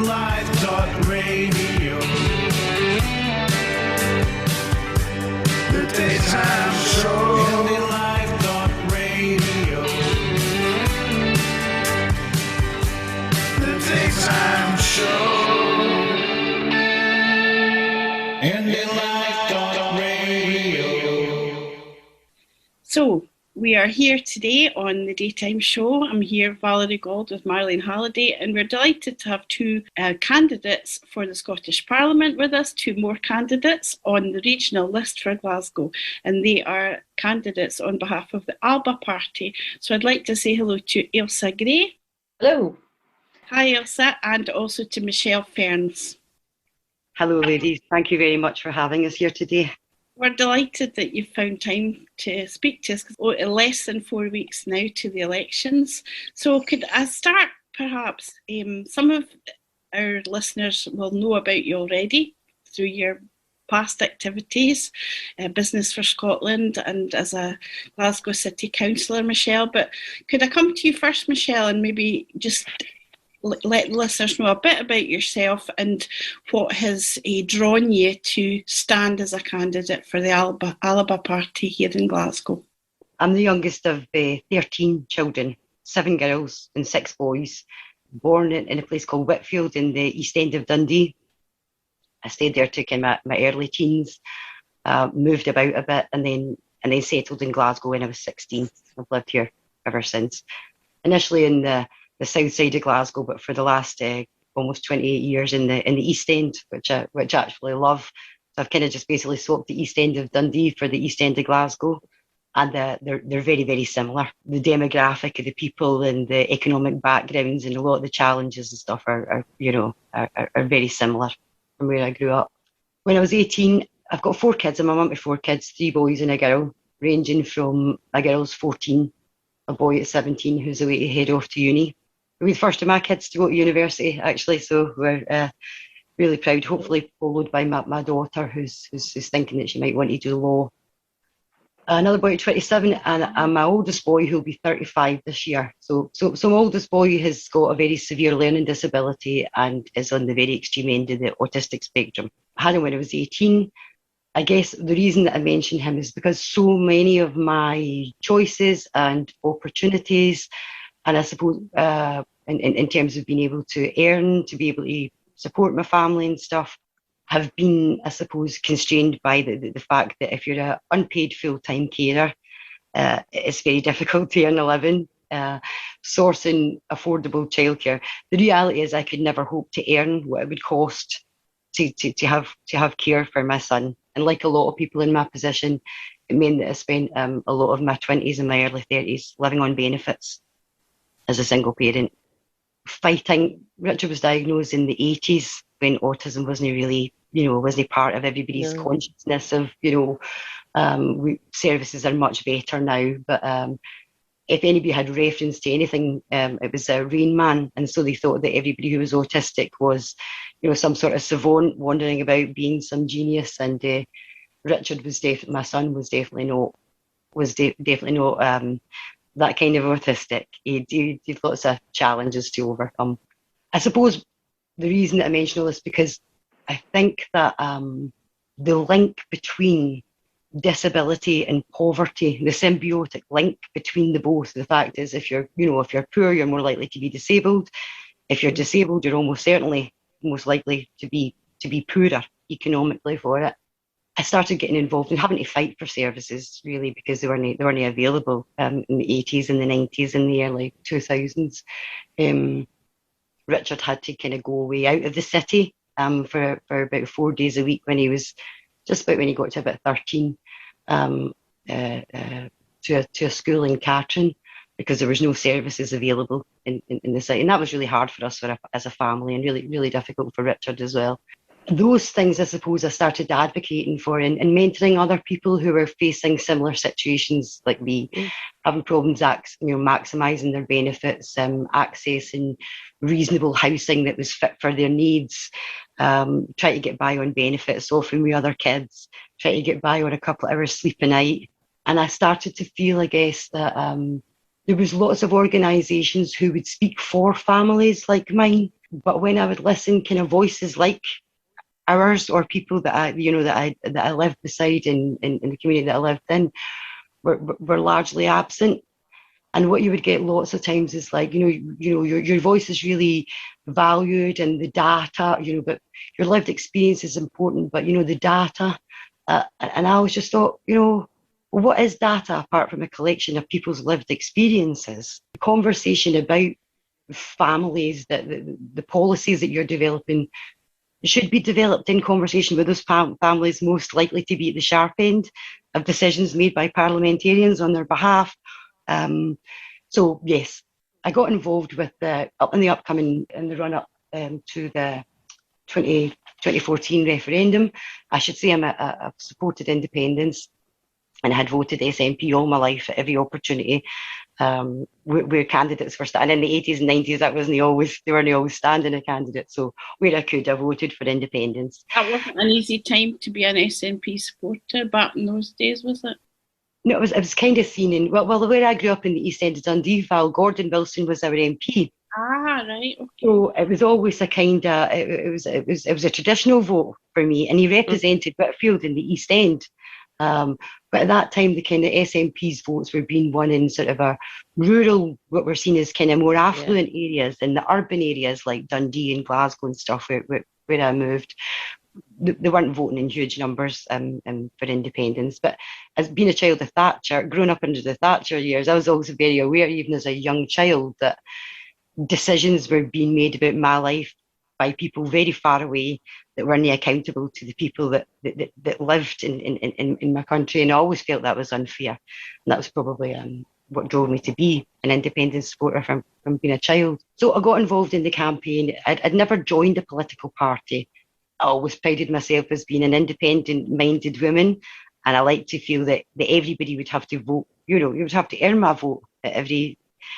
Indyliveradio. The daytime show. Indyliveradio. The daytime show. Indyliveradio. So, we are here today on the Daytime Show. I'm here, Valerie, Gauld, with Marlene, Halliday, and we're delighted to have two candidates for the Scottish Parliament with us, two more candidates on the regional list for Glasgow, and they are candidates on behalf of the Alba party. So I'd like to say hello to Ailsa Gray. Hello. Hi, Ailsa, and also to Michelle Ferns. Hello, ladies. Thank you very much for having us here today. We're delighted that you've found time to speak to us, because less than 4 weeks now to the elections. So could I start, perhaps, some of our listeners will know about you already through your past activities, Business for Scotland and as a Glasgow City Councillor, Michelle. But could I come to you first, Michelle, and maybe just let listeners know a bit about yourself and what has drawn you to stand as a candidate for the Alba party here in Glasgow? I'm the youngest of 13 children, 7 girls and 6 boys, born in a place called Whitfield in the East End of Dundee. I stayed there till my early teens, moved about a bit and then settled in Glasgow when I was 16. I've lived here ever since. Initially in the south side of Glasgow, but for the last almost 28 years in the East End, which I actually love. So I've kind of just basically swapped the East End of Dundee for the East End of Glasgow, and they're very, very similar. The demographic of the people and the economic backgrounds and a lot of the challenges and stuff are very similar from where I grew up. When I was 18, I've got 4 kids. I'm a mum to 4 kids, 3 boys and a girl, ranging from a girl's 14, a boy at 17 who's away to head off to uni. We're the first of my kids to go to university, actually, so we're really proud, hopefully followed by my daughter, who's thinking that she might want to do law. Another boy at 27, and my oldest boy, who'll be 35 this year. So my oldest boy has got a very severe learning disability and is on the very extreme end of the autistic spectrum. I had him when I was 18. I guess the reason that I mention him is because so many of my choices and opportunities, and I suppose in terms of being able to earn, to be able to support my family and stuff, have been, I suppose, constrained by the fact that if you're an unpaid full-time carer, it's very difficult to earn a living, sourcing affordable childcare. The reality is I could never hope to earn what it would cost to have care for my son. And like a lot of people in my position, it meant that I spent a lot of my 20s and my early 30s living on benefits as a single parent. Fighting, Richard was diagnosed in the 80s when autism wasn't really, wasn't part of everybody's consciousness of, services are much better now. But if anybody had reference to anything, it was Rain Man. And so they thought that everybody who was autistic was, some sort of savant wandering about being some genius. And Richard was my son was definitely not that kind of autistic. He had lots of challenges to overcome. I suppose the reason that I mention all this because I think that the link between disability and poverty, the symbiotic link between the both, the fact is if you're poor, you're more likely to be disabled. If you're disabled, you're almost certainly most likely to be poorer economically for it. I started getting involved in having to fight for services really because they weren't available in the 80s and the 90s and the early 2000s. Richard had to kind of go away out of the city for about 4 days a week when he was just about when he got to about 13 to a school in Catrin because there was no services available in the city, and that was really hard for us as a family and really, really difficult for Richard as well. Those things, I suppose, I started advocating for and mentoring other people who were facing similar situations like me, having problems, maximising their benefits, accessing reasonable housing that was fit for their needs, trying to get by on benefits, often with other kids, trying to get by on a couple of hours sleep a night. And I started to feel, I guess, that there was lots of organisations who would speak for families like mine, But when I would listen, kind of voices like ours, or people that I lived beside in the community that I lived in, were largely absent. And what you would get lots of times is like, your voice is really valued, and the data, but your lived experience is important, but the data. And I always just thought, what is data apart from a collection of people's lived experiences? The conversation about families, that the policies that you're developing should be developed in conversation with those families most likely to be at the sharp end of decisions made by parliamentarians on their behalf. So yes, I got involved with the run up to the 2014 referendum. I should say I've supported independence, and I had voted SNP all my life at every opportunity where candidates were standing. In the 80s and 90s, they weren't always standing a candidate. So where I could, I voted for independence. That wasn't an easy time to be an SNP supporter back in those days, was it? No, it was kind of seen in, well, where I grew up in the East End of Dundee, Val Gordon Wilson was our MP. Ah, right, okay. So it was always a kind of, it was a traditional vote for me, and he represented Whitfield in the East End. But at that time, the kind of SNP's votes were being won in sort of a rural, what we're seeing as kind of more affluent areas, in the urban areas like Dundee and Glasgow and stuff where I moved. They weren't voting in huge numbers for independence. But as being a child of Thatcher, growing up under the Thatcher years, I was also very aware, even as a young child, that decisions were being made about my life by people very far away that weren't accountable to the people that lived in my country. And I always felt that was unfair. And that was probably what drove me to be an independence supporter from being a child. So I got involved in the campaign. I'd never joined a political party. I always prided myself as being an independent-minded woman, and I like to feel that everybody would have to vote. You would have to earn my vote at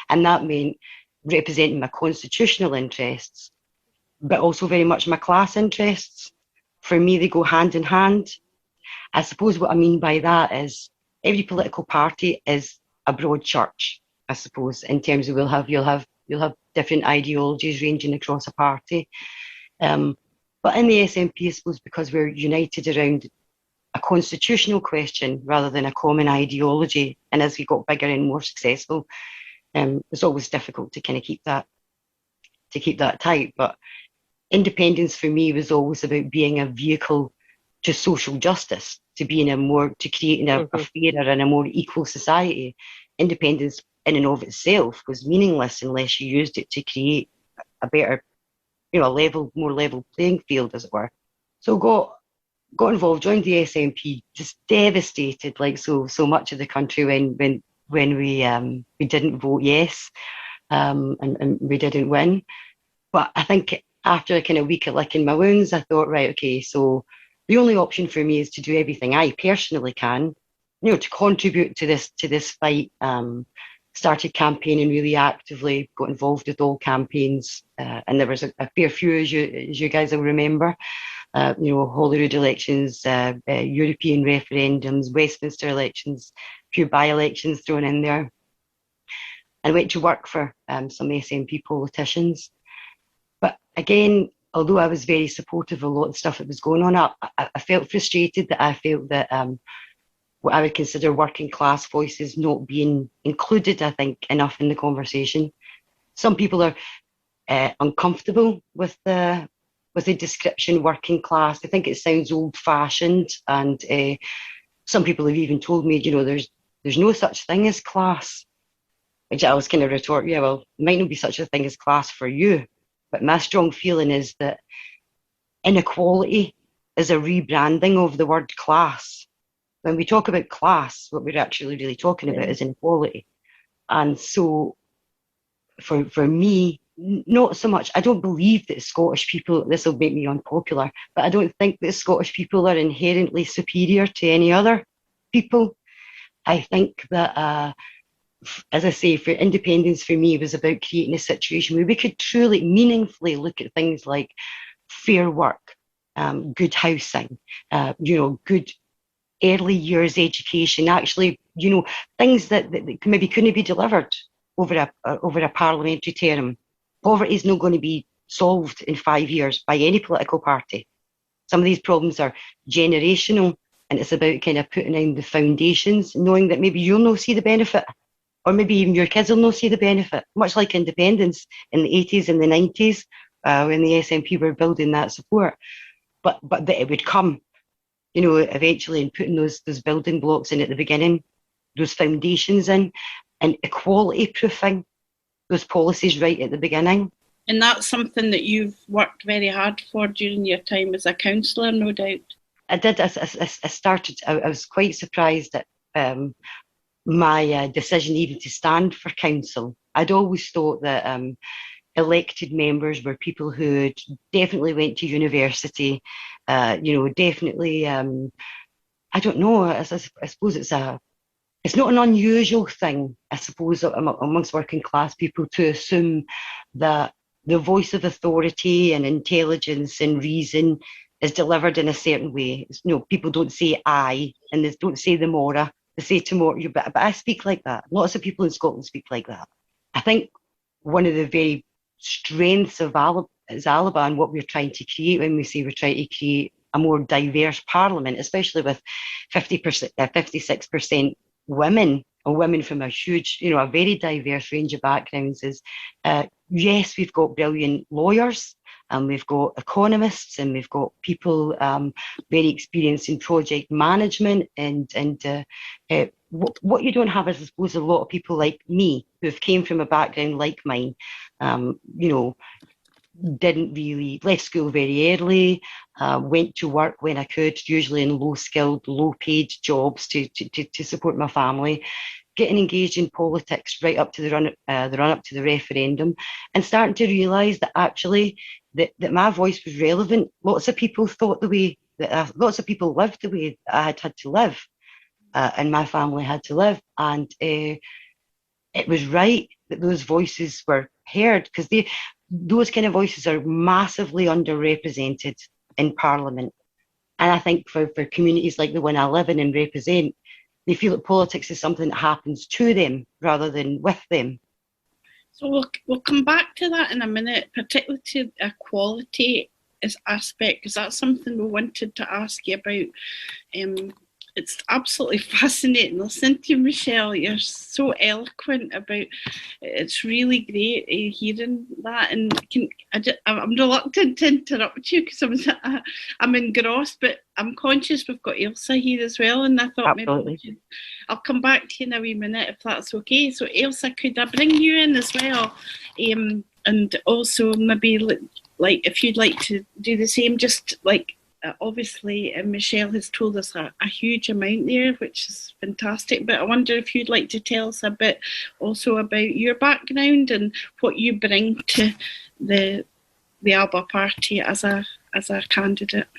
and that meant representing my constitutional interests, but also very much my class interests. For me, they go hand in hand. I suppose what I mean by that is every political party is a broad church, I suppose, in terms of you'll have different ideologies ranging across a party. But in the SNP, I suppose, because we're united around a constitutional question rather than a common ideology, and as we got bigger and more successful, it's always difficult to kind of keep that tight. But independence for me was always about being a vehicle to social justice, to creating a fairer and a more equal society. Independence in and of itself was meaningless unless you used it to create a better, more level playing field, as it were. So got involved, joined the SNP, just devastated, like so much of the country when we didn't vote yes, and we didn't win. But I think after a kind of week of licking my wounds, I thought, right, okay, so the only option for me is to do everything I personally can, to contribute to this fight. Started campaigning really actively, got involved with all campaigns, and there was a fair few, as you guys will remember. Holyrood elections, European referendums, Westminster elections, a few by-elections thrown in there. And went to work for some SNP politicians. But again, although I was very supportive of a lot of stuff that was going on, I felt frustrated that I felt that what I would consider working class voices not being included, I think, enough in the conversation. Some people are uncomfortable with the description working class. I think it sounds old-fashioned, and some people have even told me, there's no such thing as class. Which I was kind of retort, yeah, well, there might not be such a thing as class for you, but my strong feeling is that inequality is a rebranding of the word class. When we talk about class, what we're actually really talking about is inequality. And so for me, not so much, I don't believe that Scottish people, this will make me unpopular, but I don't think that Scottish people are inherently superior to any other people. I think that, as I say, for independence for me was about creating a situation where we could truly, meaningfully look at things like fair work, good housing, good early years education, actually, things that maybe couldn't be delivered over a parliamentary term. Poverty is not going to be solved in 5 years by any political party. Some of these problems are generational, and it's about kind of putting in the foundations, knowing that maybe you'll not see the benefit, or maybe even your kids will not see the benefit, much like independence in the 80s and the 90s, when the SNP were building that support. But that it would come, eventually, and putting those building blocks in at the beginning, those foundations in, and equality proofing those policies right at the beginning. And that's something that you've worked very hard for during your time as a councillor, no doubt. I did. I was quite surprised at my decision even to stand for council. I'd always thought that elected members were people who had definitely went to university, definitely, I don't know, I suppose it's not an unusual thing, I suppose, amongst working class people to assume that the voice of authority and intelligence and reason is delivered in a certain way. People don't say I, and they don't say the mora, they say tomorrow, but I speak like that. Lots of people in Scotland speak like that. I think one of the very strengths of Alba and what we're trying to create when we say we're trying to create a more diverse parliament, especially with 56% women, or women from a huge, a very diverse range of backgrounds, is yes, we've got brilliant lawyers, and we've got economists, and we've got people very experienced in project management, and what you don't have is, I suppose, a lot of people like me who have came from a background like mine, didn't really, left school very early, went to work when I could, usually in low-skilled, low-paid jobs to support my family, getting engaged in politics right up to the run up to the referendum, and starting to realise that actually that my voice was relevant. Lots of people thought the way that lots of people lived the way that I had to live, and my family had to live, and it was right that those voices were heard, because those kind of voices are massively underrepresented in Parliament. And I think for communities like the one I live in and represent, they feel that politics is something that happens to them rather than with them. So we'll come back to that in a minute, particularly to equality aspect, because that's something we wanted to ask you about. It's absolutely fascinating listening to you, Michelle. You're so eloquent about it. It's really great hearing that. And I'm reluctant to interrupt you because I'm engrossed, but I'm conscious we've got Ailsa here as well. And I thought maybe I'll come back to you in a wee minute if that's okay. So Ailsa, could I bring you in as well? And also maybe like if you'd like to do the same, just like, obviously, Michelle has told us a huge amount there, which is fantastic. But I wonder if you'd like to tell us a bit also about your background and what you bring to the Alba Party as a candidate.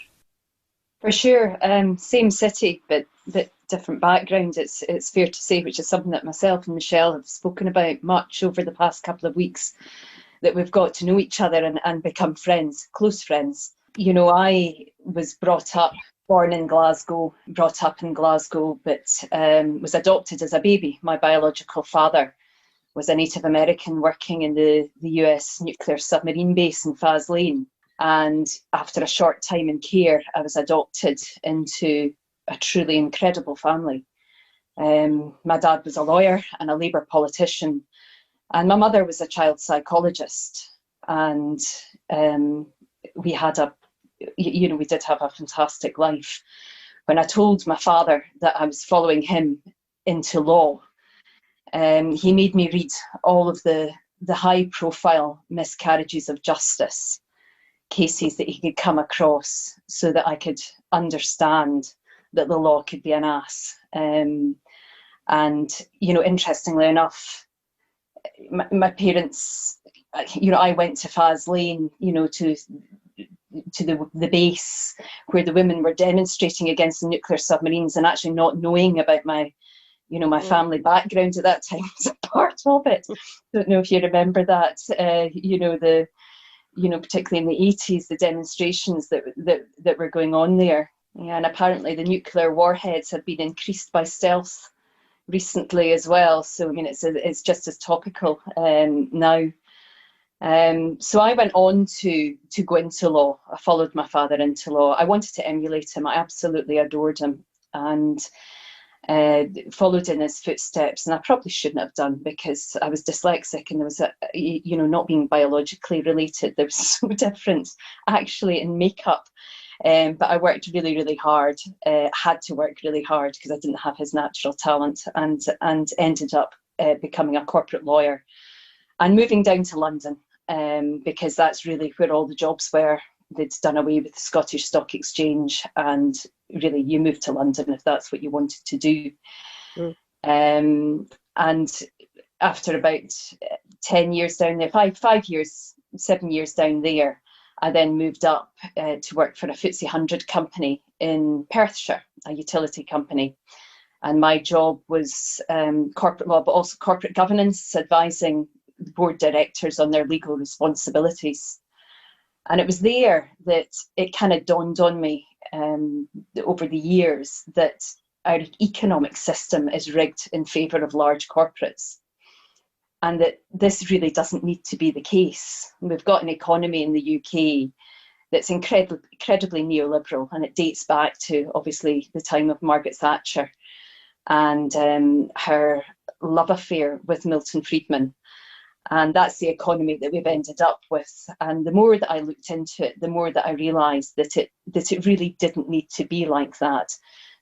For sure, same city, but different background. It's fair to say, which is something that myself and Michelle have spoken about much over the past couple of weeks, that we've got to know each other and become friends, close friends. I was born in Glasgow, brought up in Glasgow, but was adopted as a baby. My biological father was a Native American working in the US nuclear submarine base in Faslane. And after a short time in care, I was adopted into a truly incredible family. My dad was a lawyer and a Labour politician, and my mother was a child psychologist. And we did have a fantastic life. When I told my father that I was following him into law, he made me read all of the high-profile miscarriages of justice cases that he could come across, so that I could understand that the law could be an ass. And interestingly enough, my parents, I went to Faslane, to the base where the women were demonstrating against the nuclear submarines, and actually not knowing about my family background at that time was a part of it. Don't know if you remember that, particularly in the 80s, the demonstrations that were going on there. Yeah, and apparently the nuclear warheads had been increased by stealth recently as well. So, it's just as topical now. So I went on to go into law. I followed my father into law. I wanted to emulate him. I absolutely adored him, and followed in his footsteps. And I probably shouldn't have done, because I was dyslexic, and there was not being biologically related, there was so different actually in makeup. But I worked really, really hard, had to work really hard because I didn't have his natural talent, and ended up becoming a corporate lawyer and moving down to London, because that's really where all the jobs were. They'd done away with the Scottish Stock Exchange, and really you moved to London if that's what you wanted to do. And after about 10 years down there, 7 years down there, I then moved up to work for a FTSE 100 company in Perthshire, a utility company. And my job was corporate law, but also corporate governance, advising board directors on their legal responsibilities. And it was there that it kind of dawned on me over the years that our economic system is rigged in favour of large corporates, and that this really doesn't need to be the case. We've got an economy in the UK that's incredibly neoliberal, and it dates back to obviously the time of Margaret Thatcher and her love affair with Milton Friedman. And that's the economy that we've ended up with. And the more that I looked into it, the more that I realised that it really didn't need to be like that,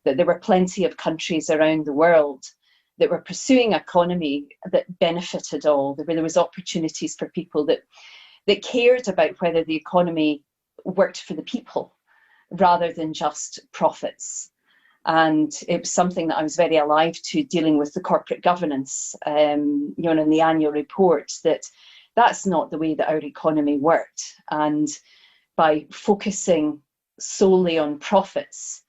that there were plenty of countries around the world that were pursuing an economy that benefited all, where there was opportunities for people that cared about whether the economy worked for the people rather than just profits. And it was something that I was very alive to, dealing with the corporate governance, in the annual report, that's not the way that our economy worked. And by focusing solely on profits,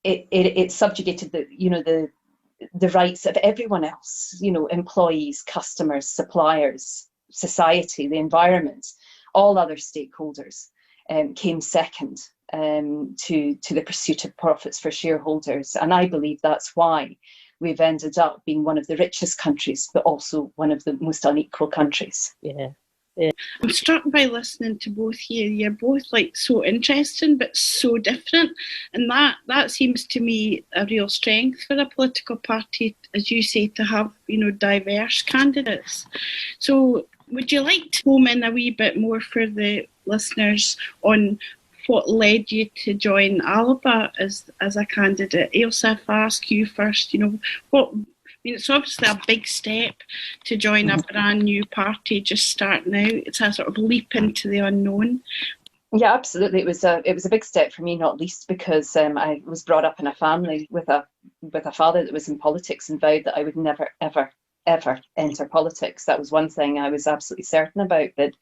it subjugated the rights of everyone else, employees, customers, suppliers, society, the environment, all other stakeholders came second to the pursuit of profits for shareholders. And I believe that's why we've ended up being one of the richest countries, but also one of the most unequal countries. Yeah. I'm struck by listening to both you. You're both so interesting, but so different. And that seems to me a real strength for a political party, as you say, to have, diverse candidates. So would you like to home in a wee bit more for the listeners on what led you to join Alba as a candidate? Ailsa, if I ask you first, it's obviously a big step to join a brand new party just starting out. It's a sort of leap into the unknown. Yeah, absolutely. It was a big step for me, not least because I was brought up in a family with a father that was in politics and vowed that I would never, ever, ever enter politics. That was one thing I was absolutely certain about. But,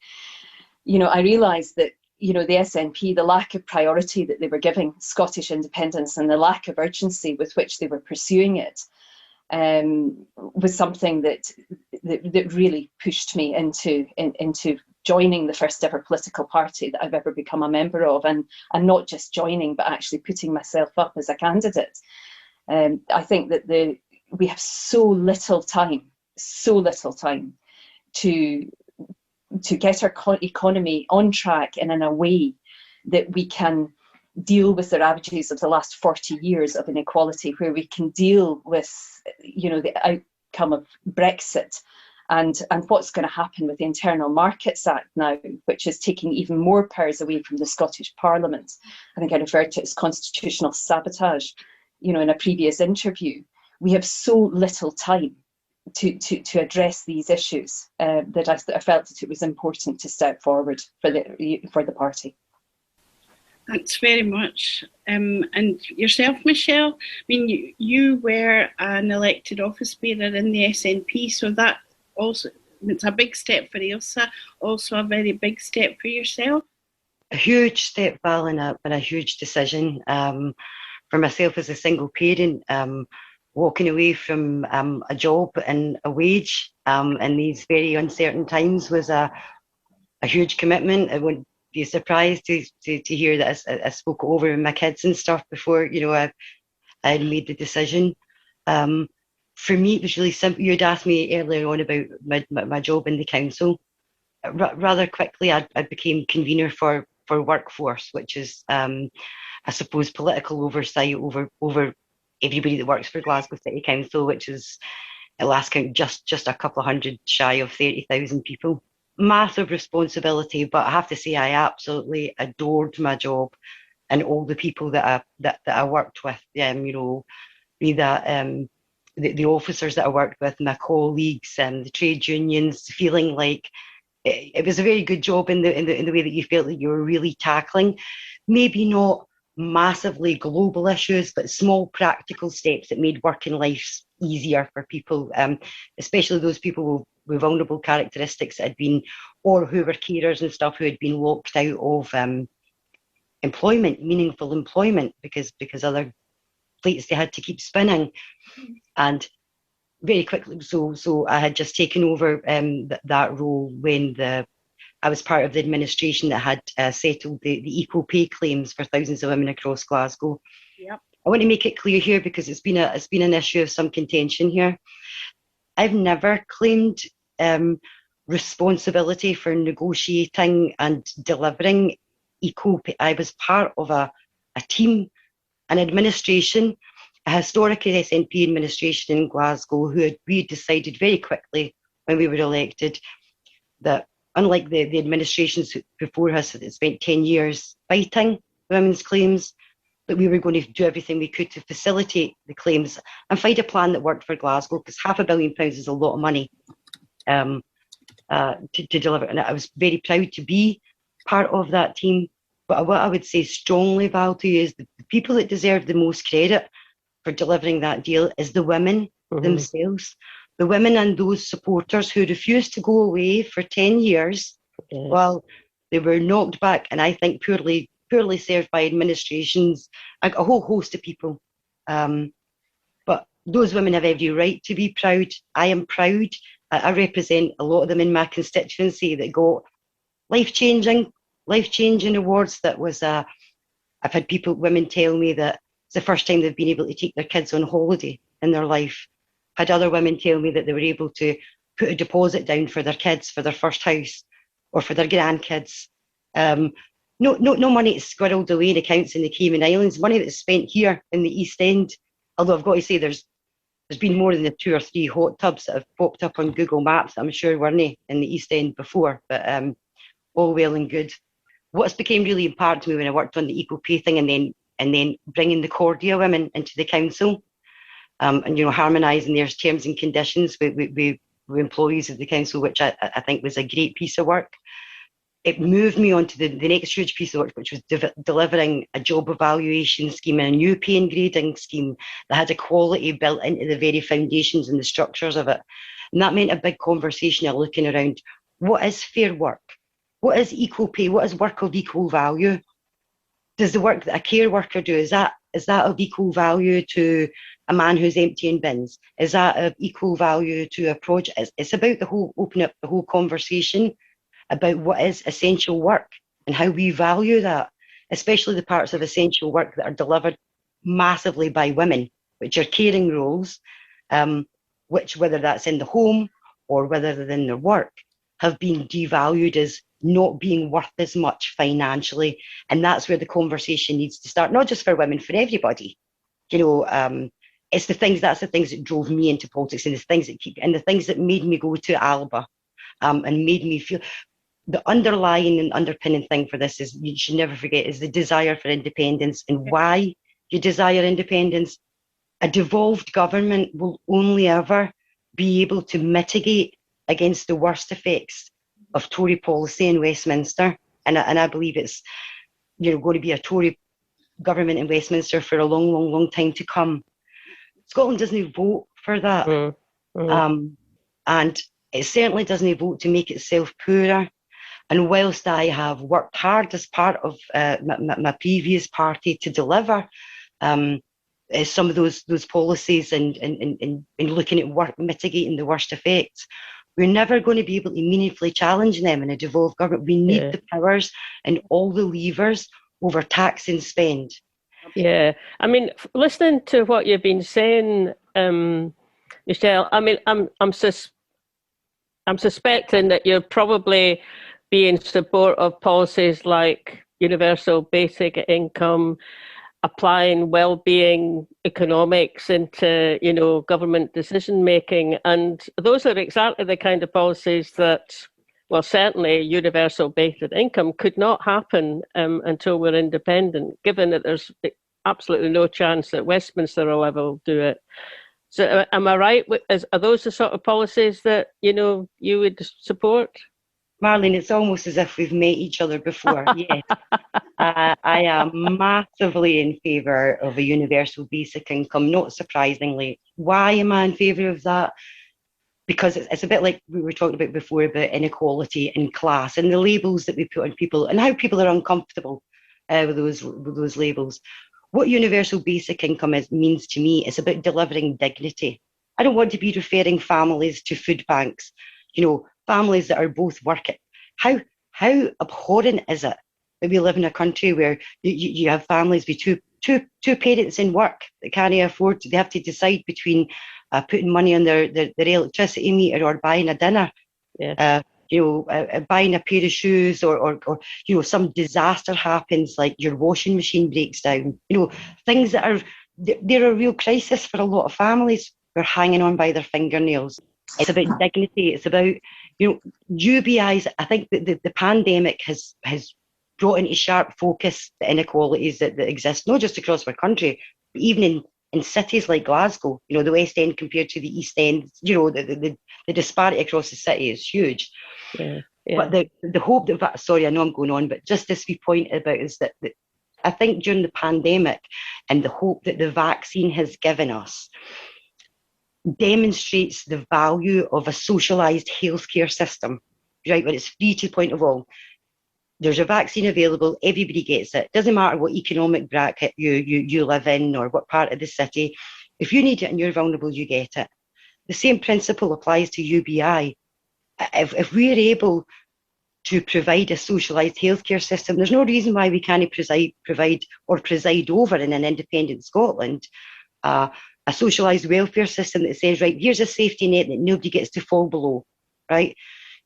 I realised that, the SNP, the lack of priority that they were giving Scottish independence and the lack of urgency with which they were pursuing it was something that really pushed me into joining the first ever political party that I've ever become a member of, and not just joining, but actually putting myself up as a candidate. I think that we have so little time to get our economy on track and in a way that we can deal with the ravages of the last 40 years of inequality, where we can deal with, the outcome of Brexit and what's going to happen with the Internal Markets Act now, which is taking even more powers away from the Scottish Parliament. I think I referred to it as constitutional sabotage, in a previous interview. We have so little time to address these issues that I felt that it was important to step forward for the party. Thanks very much. And yourself, Michelle, you were an elected office bearer in the SNP, so that also, it's a big step for Ailsa, also a very big step for yourself. A huge step, Val, and a huge decision. For myself as a single parent, walking away from a job and a wage in these very uncertain times was a huge commitment. I wouldn't be surprised to hear that I spoke over with my kids and stuff before I made the decision. For me, it was really simple. You'd asked me earlier on about my job in the council. rather quickly, I became convener for workforce, which is, I suppose, political oversight over everybody that works for Glasgow City Council, which is, at last count, just a couple of hundred shy of 30,000 people. Massive responsibility, but I have to say I absolutely adored my job and all the people that I worked with. Be that the officers that I worked with, my colleagues, and the trade unions, feeling like it was a very good job in the way that you felt that you were really tackling, maybe not massively global issues, but small practical steps that made working life easier for people, especially those people with vulnerable characteristics that had been, or who were carers and stuff, who had been locked out of employment, meaningful employment, because other plates they had to keep spinning. And very quickly, so I had just taken over that role when I was part of the administration that had settled the equal pay claims for thousands of women across Glasgow. Yep. I want to make it clear here, because it's been an issue of some contention here. I've never claimed responsibility for negotiating and delivering equal pay. I was part of a team, an administration, a historic SNP administration in Glasgow, we had decided very quickly when we were elected that, unlike the administrations before us that spent 10 years fighting women's claims, that we were going to do everything we could to facilitate the claims and find a plan that worked for Glasgow, because £500 million is a lot of money to deliver. And I was very proud to be part of that team. But what I would say strongly, Val, to you, is the people that deserve the most credit for delivering that deal is the women themselves. The women and those supporters who refused to go away for 10 years while they were knocked back, and I think poorly served by administrations, a whole host of people. But those women have every right to be proud. I am proud. I represent a lot of them in my constituency that got life-changing awards. That was I've had women tell me that it's the first time they've been able to take their kids on holiday in their life. Had other women tell me that they were able to put a deposit down for their kids for their first house or for their grandkids. No money is squirreled away in accounts in the Cayman Islands. Money that's spent here in the East End. Although I've got to say, there's been more than the 2 or 3 hot tubs that have popped up on Google Maps, I'm sure weren't in the East End before. But all well and good. What's became really important to me when I worked on the equal pay thing, and then bringing the Cordia women into the council, and harmonising their terms and conditions with employees of the council, which I think was a great piece of work. It moved me on to the next huge piece of work, which was delivering a job evaluation scheme and a new pay and grading scheme that had equality built into the very foundations and the structures of it. And that meant a big conversation of looking around, what is fair work? What is equal pay? What is work of equal value? Does the work that a care worker do, is that of equal value to a man who's emptying bins? Is that of equal value to a project? It's about opening up the whole conversation about what is essential work and how we value that, especially the parts of essential work that are delivered massively by women, which are caring roles, which, whether that's in the home or whether they're in their work, have been devalued as not being worth as much financially. And that's where the conversation needs to start, not just for women, for everybody. That's the things that drove me into politics, and the things that made me go to Alba, and made me feel. The underlying and underpinning thing for this is, you should never forget, is the desire for independence. And why you desire independence. A devolved government will only ever be able to mitigate against the worst effects of Tory policy in Westminster. And I believe it's going to be a Tory government in Westminster for a long, long, long time to come. Scotland doesn't vote for that. And it certainly doesn't vote to make itself poorer. And whilst I have worked hard as part of my previous party to deliver some of those policies and looking at mitigating the worst effects, we're never going to be able to meaningfully challenge them in a devolved government. We need the powers and all the levers over tax and spend. Yeah, I mean, listening to what you've been saying, Michelle, I mean, I'm suspecting that you'll probably be in support of policies like universal basic income, applying well-being economics into, government decision-making. And those are exactly the kind of policies that, well, certainly universal basic income could not happen until we're independent, given that there's absolutely no chance that Westminster will ever do it. So am I right? Are those the sort of policies that, you would support? Marlene, it's almost as if we've met each other before. Yes. I am massively in favour of a universal basic income, not surprisingly. Why am I in favour of that? Because it's a bit like we were talking about before about inequality in class and the labels that we put on people and how people are uncomfortable with those labels. What universal basic income means to me is about delivering dignity. I don't want to be referring families to food banks, families that are both working. How abhorrent is it that we live in a country where you have families with two parents in work that can't afford they have to decide between putting money on their electricity meter or buying a dinner, buying a pair of shoes, or some disaster happens, like your washing machine breaks down, things that are, they're a real crisis for a lot of families. They're hanging on by their fingernails. It's about dignity. It's about, UBIs. I think that the pandemic has brought into sharp focus the inequalities that exist, not just across our country, but even in cities like Glasgow, the West End compared to the East End, the disparity across the city is huge. Yeah. But the hope that, sorry, I know I'm going on, but just this wee point about is that I think during the pandemic and the hope that the vaccine has given us demonstrates the value of a socialised healthcare system, right, where it's free to the point of all. There's a vaccine available, everybody gets it. Doesn't matter what economic bracket you live in or what part of the city. If you need it and you're vulnerable, you get it. The same principle applies to UBI. If we're able to provide a socialised healthcare system, there's no reason why we can't preside over in an independent Scotland a socialised welfare system that says, right, here's a safety net that nobody gets to fall below, right?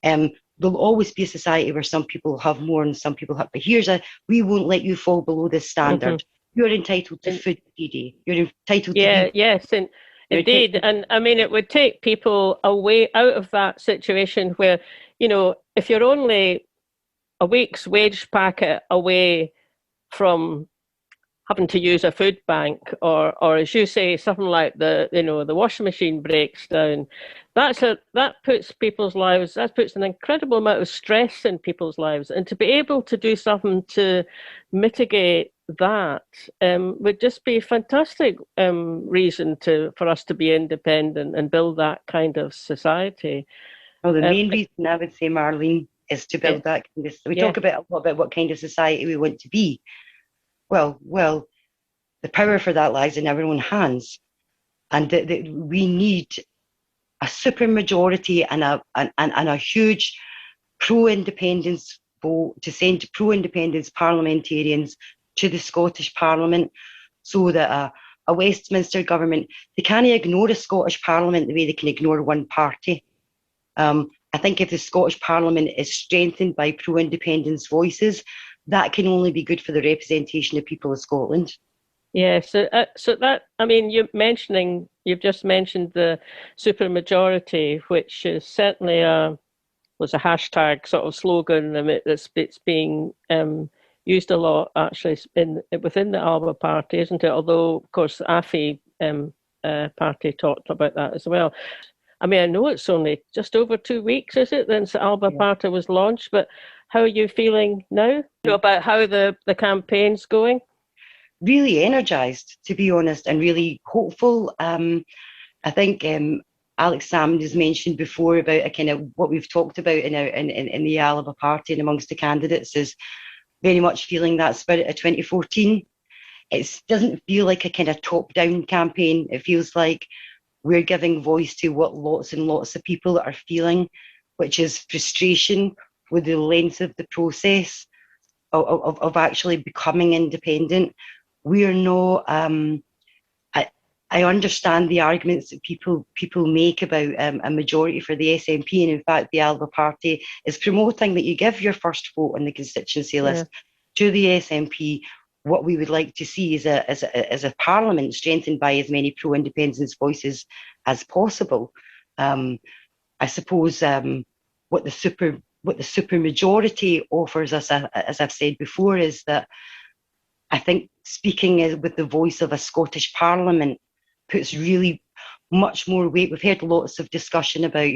There'll always be a society where some people have more and some people have, but we won't let you fall below this standard. Mm-hmm. You're entitled to food every day. You're entitled to... Yes, and indeed. And I mean, it would take people away out of that situation where, if you're only a week's wage packet away from having to use a food bank, or as you say, something like the washing machine breaks down, that puts an incredible amount of stress in people's lives, and to be able to do something to mitigate that would just be a fantastic reason for us to be independent and build that kind of society. Well, the main reason I would say, Marlene, is to build that kind of. We talk a lot about what kind of society we want to be. Well, the power for that lies in our own hands, and that we need a supermajority and a huge pro-independence vote to send pro-independence parliamentarians to the Scottish Parliament, so that a Westminster government, they can't ignore a Scottish Parliament the way they can ignore one party. I think if the Scottish Parliament is strengthened by pro-independence voices, that can only be good for the representation of people of Scotland. Yeah, so that, I mean, you've just mentioned the supermajority, which is certainly was a hashtag sort of slogan. I mean, it's being used a lot actually within the Alba party, isn't it? Although, of course, AFI party talked about that as well. I mean, I know it's only just over 2 weeks, is it, since the Alba party was launched, but how are you feeling now about how the campaign's going? Really energised, to be honest, and really hopeful. I think Alex Salmond has mentioned before about a kind of what we've talked about in the Alba party and amongst the candidates is very much feeling that spirit of 2014. It doesn't feel like a kind of top-down campaign. It feels like we're giving voice to what lots and lots of people are feeling, which is frustration with the length of the process of actually becoming independent. We're not, I understand the arguments that people make about a majority for the SNP, and in fact, the Alba party is promoting that you give your first vote on the constituency list to the SNP. What we would like to see is a parliament strengthened by as many pro-independence voices as possible. I suppose what the super majority offers us, as I've said before, is that I think speaking with the voice of a Scottish Parliament puts really much more weight. We've heard lots of discussion about,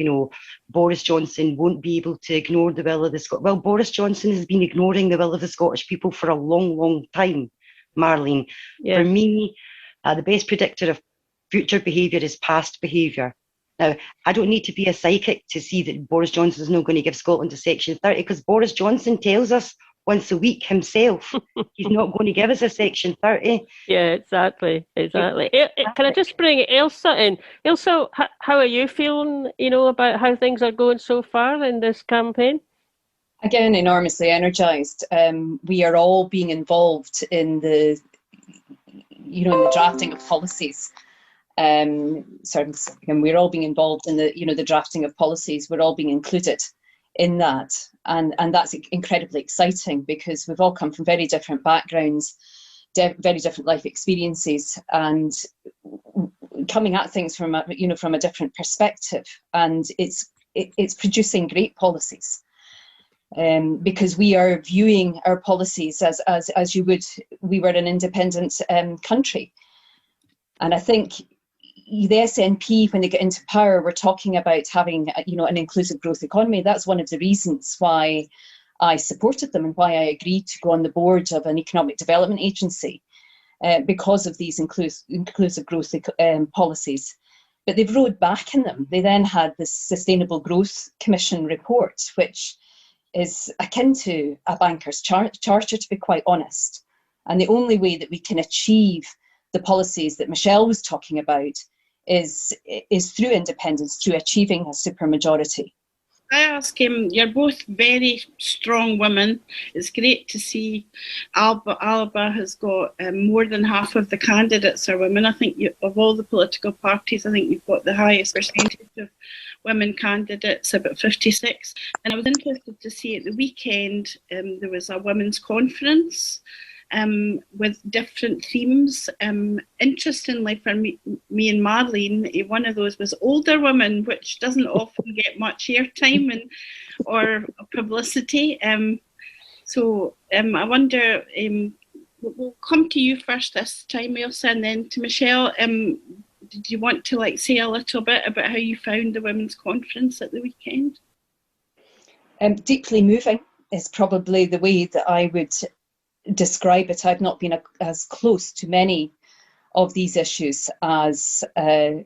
Boris Johnson won't be able to ignore the will of the Scottish. Well, Boris Johnson has been ignoring the will of the Scottish people for a long, long time, Marlene. Yeah. For me, the best predictor of future behaviour is past behaviour. Now, I don't need to be a psychic to see that Boris Johnson is not going to give Scotland a Section 30, because Boris Johnson tells us once a week himself he's not going to give us a Section 30. Yeah, exactly. Can I just bring Ailsa in? Ailsa, how are you feeling, about how things are going so far in this campaign? Again, enormously energised. We are all being involved in the drafting of policies. And we're all being involved in the drafting of policies. We're all being included in that, and that's incredibly exciting, because we've all come from very different backgrounds, very different life experiences, and coming at things from a different perspective, and it's producing great policies. Because we are viewing our policies as you would, we were an independent country, and I think the SNP, when they get into power, we're talking about having an inclusive growth economy. That's one of the reasons why I supported them and why I agreed to go on the board of an economic development agency, because of these inclusive growth policies. But they've rowed back in them. They then had this Sustainable Growth Commission report, which is akin to a banker's charter, to be quite honest. And the only way that we can achieve the policies that Michelle was talking about is through independence, through achieving a supermajority. I ask him, you're both very strong women. It's great to see Alba has got more than half of the candidates are women. I think of all the political parties, I think you've got the highest percentage of women candidates, about 56. And I was interested to see at the weekend, there was a women's conference with different themes. Interestingly for me and Marlene, one of those was older women, which doesn't often get much airtime or publicity. So I wonder, we'll come to you first this time, Ailsa, and then to Michelle. Did you want to say a little bit about how you found the women's conference at the weekend? Deeply moving is probably the way that I would describe it. I've not been as close to many of these issues as many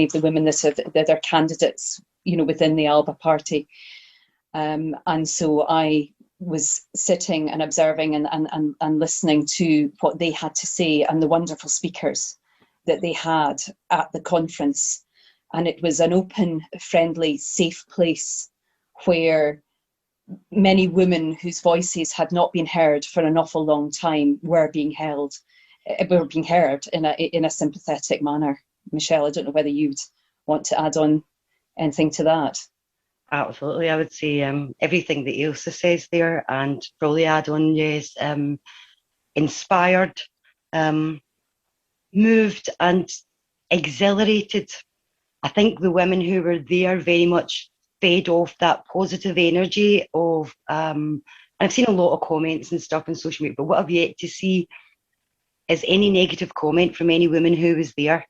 of the women that are candidates, within the Alba party, and so I was sitting and observing and listening to what they had to say and the wonderful speakers that they had at the conference, and it was an open, friendly, safe place where many women whose voices had not been heard for an awful long time were being heard in a sympathetic manner. Michelle, I don't know whether you'd want to add on anything to that. Absolutely, I would say everything that Ailsa says there, and probably add on, yes, inspired, moved and exhilarated. I think the women who were there very much fed off that positive energy of, I've seen a lot of comments and stuff on social media, but what I've yet to see is any negative comment from any woman who was there.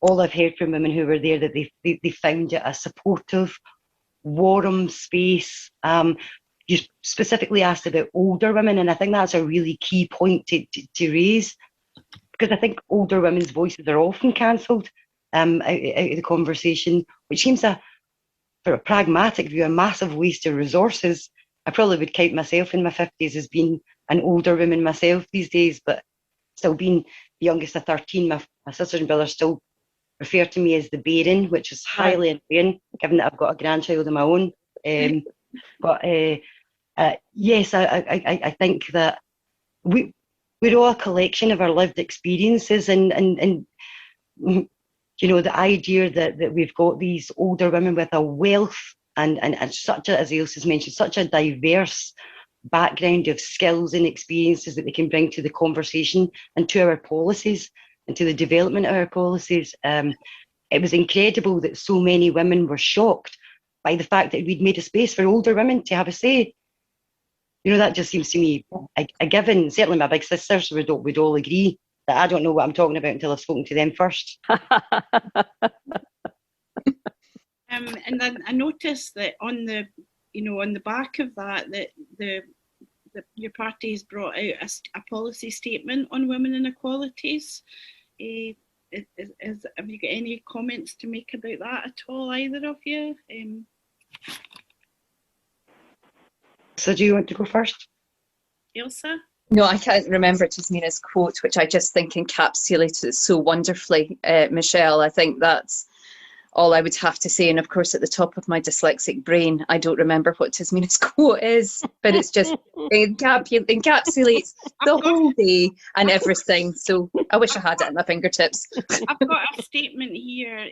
All I've heard from women who were there, that they found it a supportive, warm space. You specifically asked about older women, and I think that's a really key point to raise, because I think older women's voices are often cancelled out of the conversation, which seems for a pragmatic view, a massive waste of resources. I probably would count myself in my 50s as being an older woman myself these days, but still being the youngest of 13, my sisters and brothers still refer to me as the Baron, which is highly endearing, given that I've got a grandchild of my own. But yes, I think that we're all a collection of our lived experiences, and the idea that we've got these older women with a wealth and such a, as Ailsa's mentioned, such a diverse background of skills and experiences that they can bring to the conversation and to our policies and to the development of our policies. It was incredible that so many women were shocked by the fact that we'd made a space for older women to have a say. That just seems to me a given. Certainly my big sisters would all agree that I don't know what I'm talking about until I've spoken to them first. And then I noticed that on the back of that your party's brought out a policy statement on women inequalities. Have you got any comments to make about that at all, either of you? So do you want to go first? Ailsa? No, I can't remember Tasmina's quote, which I just think encapsulates it so wonderfully, Michelle. I think that's all I would have to say. And of course, at the top of my dyslexic brain, I don't remember what Tasmina's quote is, but it's just encapsulates the whole day and everything. So I wish I had it at my fingertips. I've got a statement here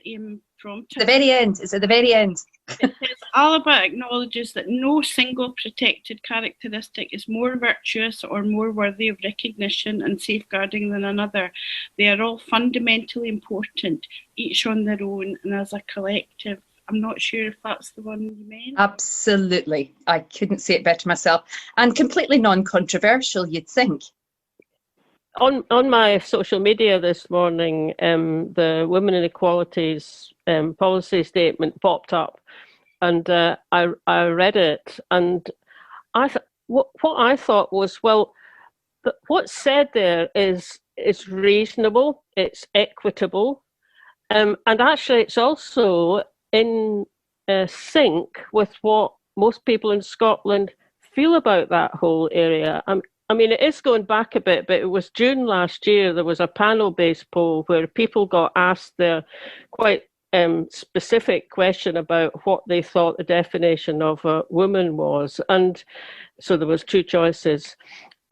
from The very end. It's at the very end. It says, Alba acknowledges that no single protected characteristic is more virtuous or more worthy of recognition and safeguarding than another. They are all fundamentally important, each on their own and as a collective. I'm not sure if that's the one you meant. Absolutely. I couldn't say it better myself. And completely non-controversial, you'd think. On my social media this morning, the Women Inequalities policy statement popped up, and I read it, and what I thought was, well, what's said there is reasonable, it's equitable, and actually it's also in sync with what most people in Scotland feel about that whole area. I mean, it is going back a bit, but it was June last year, there was a panel-based poll where people got asked their quite specific question about what they thought the definition of a woman was. And so there was two choices.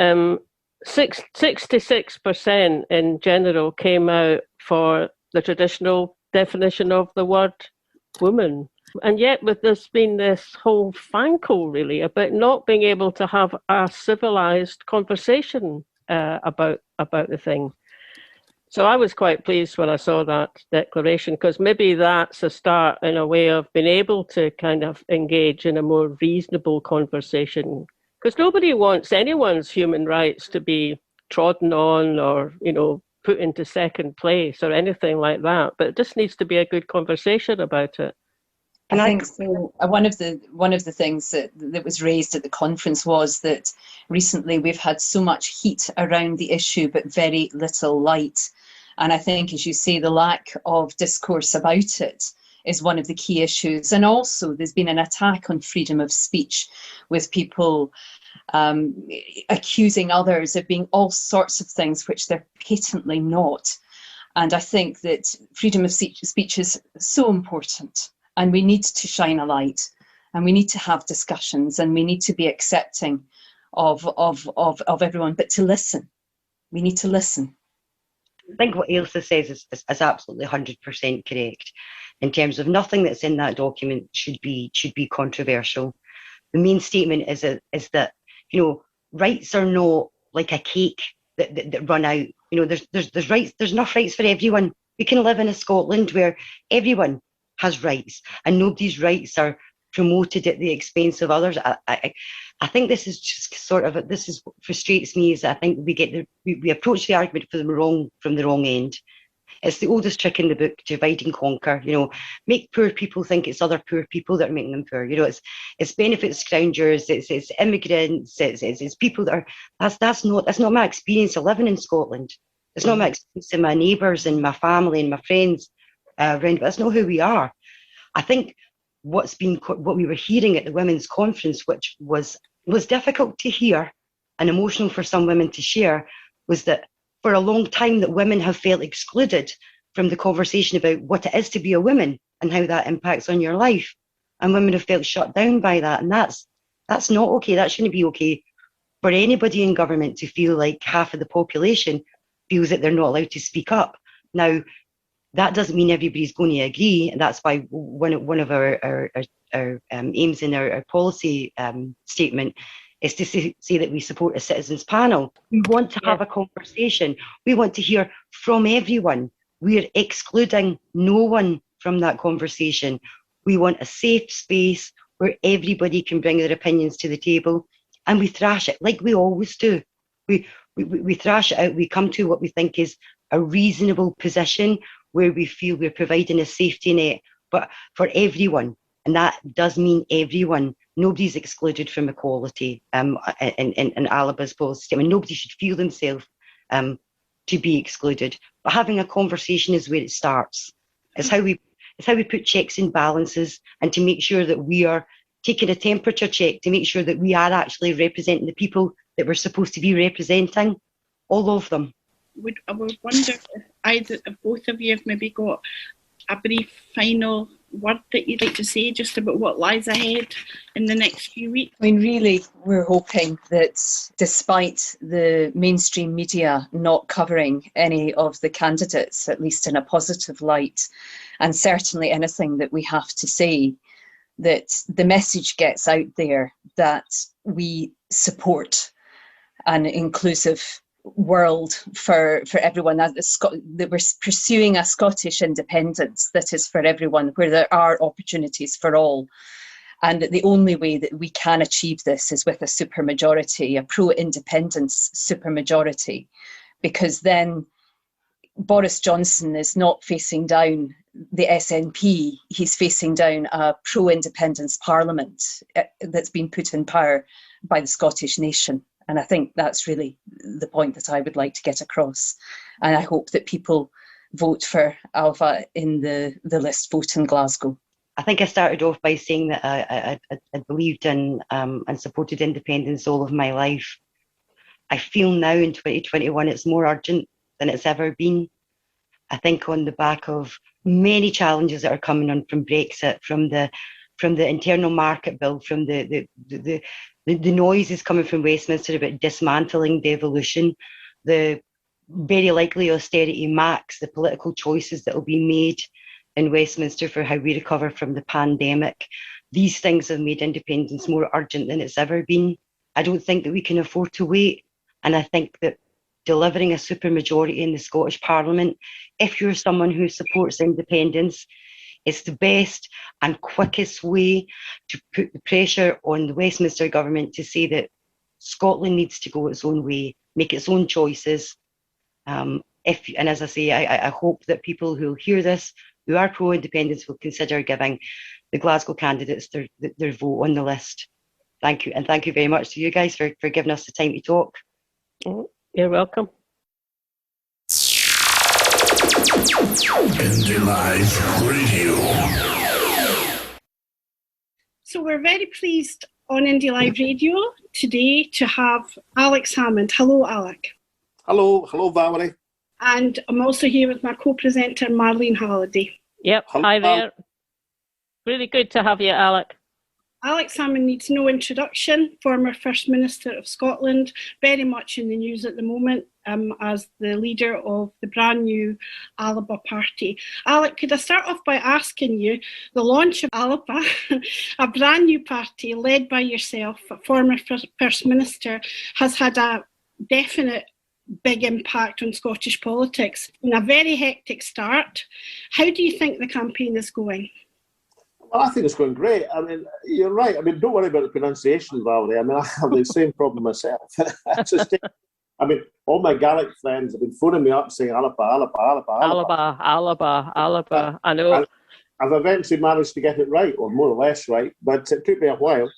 66% in general came out for the traditional definition of the word woman. And yet there's been this whole fancle really about not being able to have a civilized conversation about the thing. So I was quite pleased when I saw that declaration, because maybe that's a start in a way of being able to kind of engage in a more reasonable conversation, because nobody wants anyone's human rights to be trodden on or, put into second place or anything like that. But it just needs to be a good conversation about it. I think so. One of the things that was raised at the conference was that recently we've had so much heat around the issue, but very little light. And I think, as you say, the lack of discourse about it is one of the key issues. And also there's been an attack on freedom of speech, with people accusing others of being all sorts of things which they're patently not. And I think that freedom of speech is so important. And we need to shine a light, and we need to have discussions, and we need to be accepting of everyone, but to listen. We need to listen. I think what Ailsa says is absolutely 100% correct, in terms of nothing that's in that document should be controversial. The main statement is that rights are not like a cake that run out. There's rights. There's enough rights for everyone. We can live in a Scotland where everyone has rights, and nobody's rights are promoted at the expense of others. I think this is just this is what frustrates me, is that I think we approach the argument from the wrong end. It's the oldest trick in the book, divide and conquer. Make poor people think it's other poor people that are making them poor. It's benefit scroungers, it's immigrants, it's people that are. That's not my experience of living in Scotland. It's not my experience of my neighbours and my family and my friends around, but that's not who we are. I think what we were hearing at the women's conference, which was difficult to hear and emotional for some women to share, was that for a long time that women have felt excluded from the conversation about what it is to be a woman and how that impacts on your life. And women have felt shut down by that. And that's not okay. That shouldn't be okay. for anybody in government to feel like half of the population feels that they're not allowed to speak up. Now, that doesn't mean everybody's going to agree, and that's why one of our aims in our policy statement is to say that we support a citizens panel. We want to have a conversation. We want to hear from everyone. We're excluding no one from that conversation. We want a safe space where everybody can bring their opinions to the table, and we thrash it like we always do. We thrash it out. We come to what we think is a reasonable position where we feel we're providing a safety net, but for everyone, and that does mean everyone. Nobody's excluded from equality in Alba's policy. I mean, nobody should feel themselves to be excluded. But having a conversation is where it starts. It's how we put checks and balances, and to make sure that we are taking a temperature check to make sure that we are actually representing the people that we're supposed to be representing, all of them. I would wonder if both of you have maybe got a brief final word that you'd like to say just about what lies ahead in the next few weeks. I mean, really, we're hoping that despite the mainstream media not covering any of the candidates, at least in a positive light, and certainly anything that we have to say, that the message gets out there that we support an inclusive world for everyone, that we're pursuing a Scottish independence that is for everyone, where there are opportunities for all, and that the only way that we can achieve this is with a supermajority, a pro-independence supermajority, because then Boris Johnson is not facing down the SNP, he's facing down a pro-independence parliament that's been put in power by the Scottish nation. And I think that's really the point that I would like to get across. And I hope that people vote for Alba in the list vote in Glasgow. I think I started off by saying that I believed in and supported independence all of my life. I feel now in 2021 it's more urgent than it's ever been. I think on the back of many challenges that are coming on from Brexit, from the internal market bill, from the noises coming from Westminster about dismantling devolution, the very likely austerity max, the political choices that will be made in Westminster for how we recover from the pandemic. These things have made independence more urgent than it's ever been. I don't think that we can afford to wait. And I think that delivering a supermajority in the Scottish Parliament, if you're someone who supports independence, it's the best and quickest way to put the pressure on the Westminster government to say that Scotland needs to go its own way, make its own choices. And as I say, I hope that people who hear this, who are pro-independence, will consider giving the Glasgow candidates their vote on the list. Thank you. And thank you very much to you guys for giving us the time to talk. You're welcome. Indyliveradio. So we're very pleased on Indyliveradio today to have Alex Salmond. Hello, Alec. Hello, Valerie. And I'm also here with my co-presenter, Marlene Halliday. Yep, Hello. hi there. Really good to have you, Alec. Alex Salmond needs no introduction, former First Minister of Scotland, very much in the news at the moment as the leader of the brand new Alba party. Alec, could I start off by asking you, the launch of Alba, a brand new party led by yourself, a former First Minister, has had a definite big impact on Scottish politics. In a very hectic start, how do you think the campaign is going? Well, I think it's going great. I mean, you're right. I mean, don't worry about the pronunciation, Valerie. I mean, I have the same problem myself. I mean, all my Gaelic friends have been phoning me up saying Alba, Alba, Alba, Alba. Alba, Alba. I know. I've eventually managed to get it right, or more or less right, but it took me a while.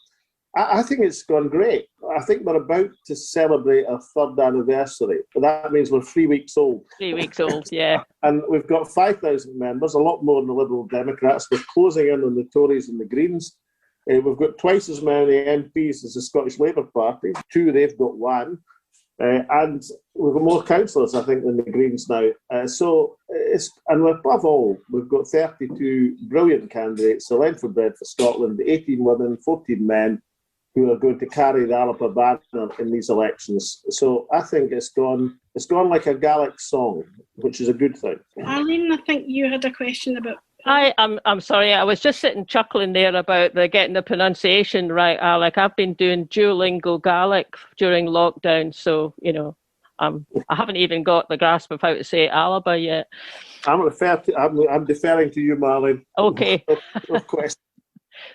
I think it's gone great. I think we're about to celebrate our 3rd anniversary. That means we're 3 weeks old. 3 weeks old, yeah. And we've got 5,000 members, a lot more than the Liberal Democrats. We're closing in on the Tories and the Greens. We've got twice as many MPs as the Scottish Labour Party. 2, they've got 1. And we've got more councillors, I think, than the Greens now. And above all, we've got 32 brilliant candidates, the length of bread for Scotland, 18 women, 14 men. who are going to carry the Alba banner in these elections. So I think it's gone like a Gaelic song, which is a good thing. Marlene, I think you had a question about... I'm sorry, I was just sitting chuckling there about getting the pronunciation right, Alec. I've been doing Duolingo Gaelic during lockdown, so, I haven't even got the grasp of how to say Alba yet. I'm deferring to you, Marlene. Okay. Of course.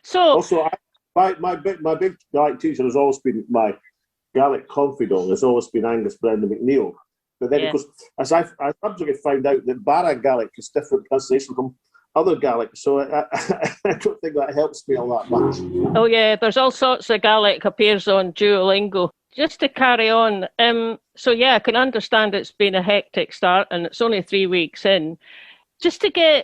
So also, my big Gaelic teacher has always been my Gaelic confidant. Has always been Angus Brendan McNeill. But then, of course, as I subsequently found out that Barra Gaelic is different pronunciation from other Gaelic, so I don't think that helps me all that much. Oh yeah, there's all sorts of Gaelic appears on Duolingo. Just to carry on, so yeah, I can understand it's been a hectic start and it's only 3 weeks in. Just to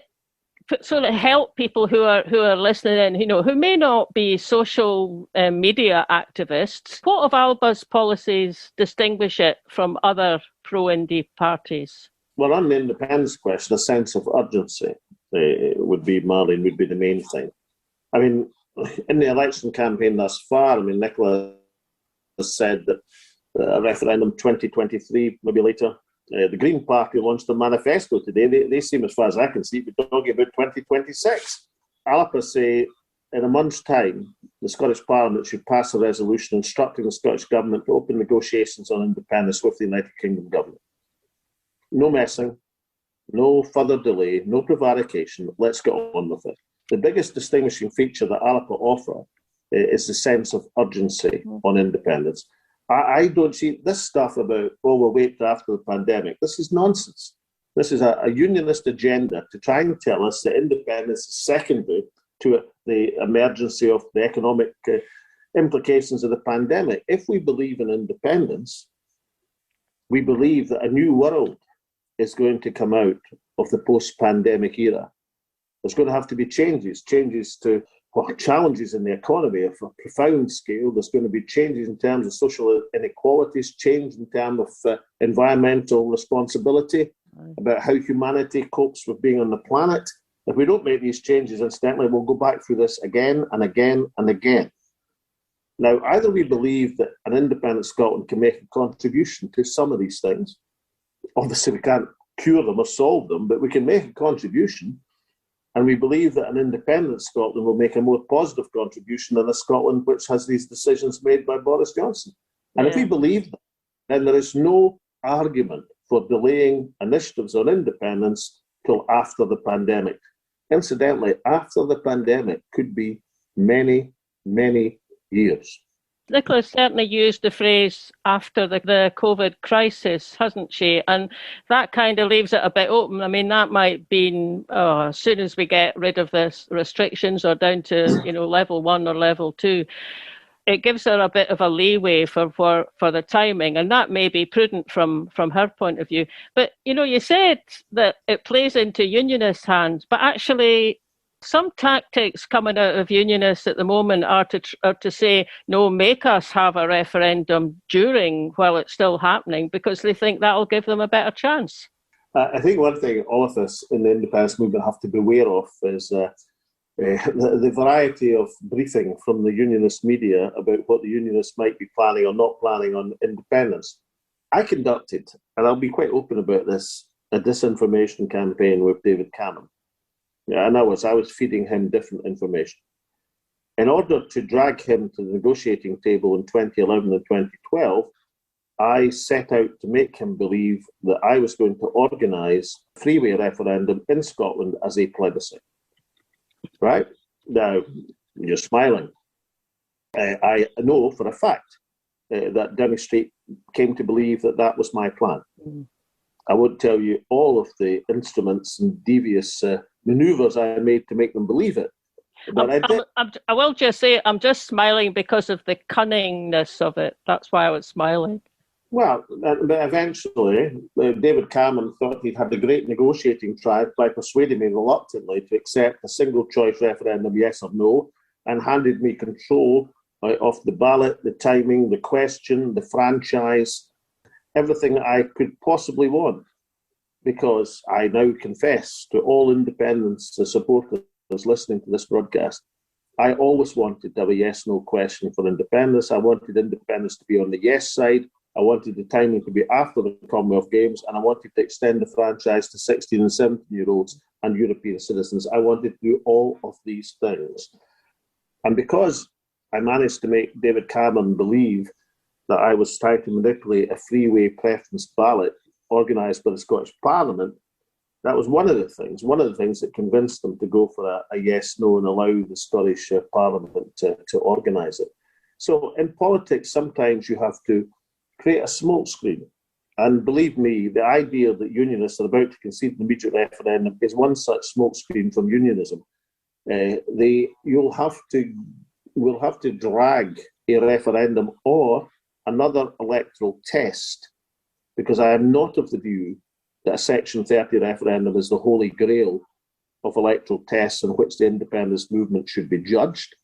sort of help people who are listening in, who may not be social media activists, what of Alba's policies distinguish it from other pro-indie parties? Well, on the independence question, a sense of urgency would be the main thing. I mean, in the election campaign thus far, Nicola has said that a referendum 2023, maybe later. The Green Party launched a manifesto today. They seem, as far as I can see, to be talking about 2026. Alba say in a month's time, the Scottish Parliament should pass a resolution instructing the Scottish Government to open negotiations on independence with the United Kingdom Government. No messing, no further delay, no prevarication. Let's get on with it. The biggest distinguishing feature that Alba offer is the sense of urgency on independence. I don't see this stuff about, we'll wait after the pandemic. This is nonsense. This is a unionist agenda to try and tell us that independence is secondary to the emergency of the economic implications of the pandemic. If we believe in independence, we believe that a new world is going to come out of the post-pandemic era. There's going to have to be changes to challenges in the economy of a profound scale. There's going to be changes in terms of social inequalities, change in terms of environmental responsibility, about how humanity copes with being on the planet. If we don't make these changes instantly, we'll go back through this again and again and again. Now, either we believe that an independent Scotland can make a contribution to some of these things. Obviously, we can't cure them or solve them, but we can make a contribution. And we believe that an independent Scotland will make a more positive contribution than a Scotland which has these decisions made by Boris Johnson. And if we believe that, then there is no argument for delaying initiatives on independence till after the pandemic. Incidentally, after the pandemic could be many, many years. Nicola's certainly used the phrase after the COVID crisis, hasn't she? And that kind of leaves it a bit open. I mean, that might be as soon as we get rid of the restrictions or down to, level 1 or level 2. It gives her a bit of a leeway for the timing, and that may be prudent from her point of view. But, you said that it plays into unionists' hands, but actually some tactics coming out of unionists at the moment are to say, no, make us have a referendum while it's still happening, because they think that'll give them a better chance. I think one thing all of us in the independence movement have to be aware of is the variety of briefing from the unionist media about what the unionists might be planning or not planning on independence. I conducted, and I'll be quite open about this, a disinformation campaign with David Cameron. Yeah, and I was feeding him different information. In order to drag him to the negotiating table in 2011 and 2012, I set out to make him believe that I was going to organise a three-way referendum in Scotland as a plebiscite. Right? Now, you're smiling. I know for a fact that Downing Street came to believe that was my plan. I won't tell you all of the instruments and devious manoeuvres I made to make them believe it. But I will just say I'm just smiling because of the cunningness of it. That's why I was smiling. Well, but eventually, David Cameron thought he'd had a great negotiating try by persuading me reluctantly to accept a single-choice referendum, yes or no, and handed me control of the ballot, the timing, the question, the franchise, everything that I could possibly want, because I now confess to all independence supporters listening to this broadcast I always wanted to have a yes-no question for independence. I wanted independence to be on the yes side. I wanted the timing to be after the Commonwealth Games, and I wanted to extend the franchise to 16 and 17-year-olds and European citizens. I wanted to do all of these things. And because I managed to make David Cameron believe that I was trying to manipulate a freeway preference ballot organised by the Scottish Parliament, that was one of the things that convinced them to go for a yes-no and allow the Scottish Parliament to organise it. So in politics, sometimes you have to create a smokescreen. And believe me, the idea that unionists are about to concede an immediate referendum is one such smokescreen from unionism. We'll have to drag a referendum or another electoral test, because I am not of the view that a Section 30 referendum is the holy grail of electoral tests in which the independence movement should be judged.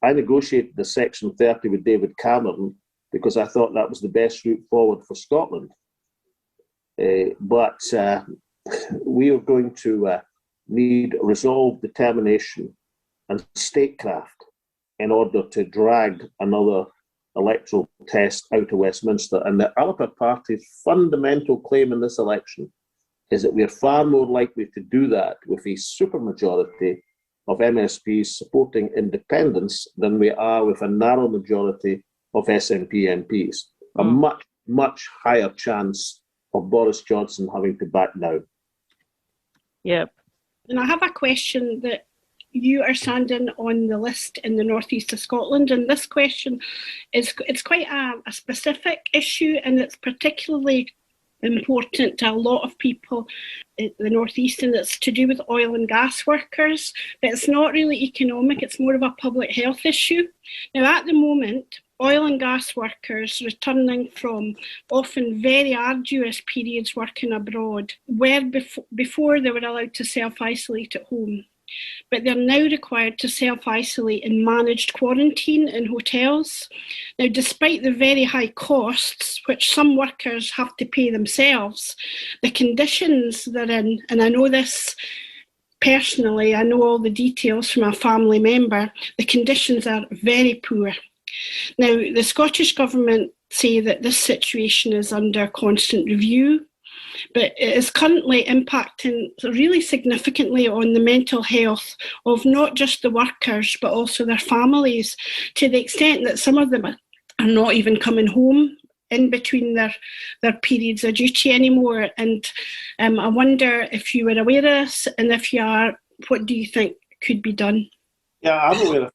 I negotiated the Section 30 with David Cameron because I thought that was the best route forward for Scotland. But we are going to need resolve, determination and statecraft in order to drag another electoral test out of Westminster. And the Alba Party's fundamental claim in this election is that we are far more likely to do that with a supermajority of MSPs supporting independence than we are with a narrow majority of SNP MPs. A much, much higher chance of Boris Johnson having to back down. Yep. And I have a question that you are standing on the list in the northeast of Scotland, and this question it's quite a specific issue, and it's particularly important to a lot of people in the northeast, and it's to do with oil and gas workers, but it's not really economic, it's more of a public health issue. Now at the moment, oil and gas workers returning from often very arduous periods working abroad were before they were allowed to self-isolate at home. But they're now required to self-isolate in managed quarantine in hotels. Now, despite the very high costs, which some workers have to pay themselves, the conditions they're in, and I know this personally, I know all the details from a family member, the conditions are very poor. Now, the Scottish Government say that this situation is under constant review, but it is currently impacting really significantly on the mental health of not just the workers, but also their families, to the extent that some of them are not even coming home in between their periods of duty anymore. And I wonder if you were aware of this, and if you are, what do you think could be done? Yeah, I'm aware of it.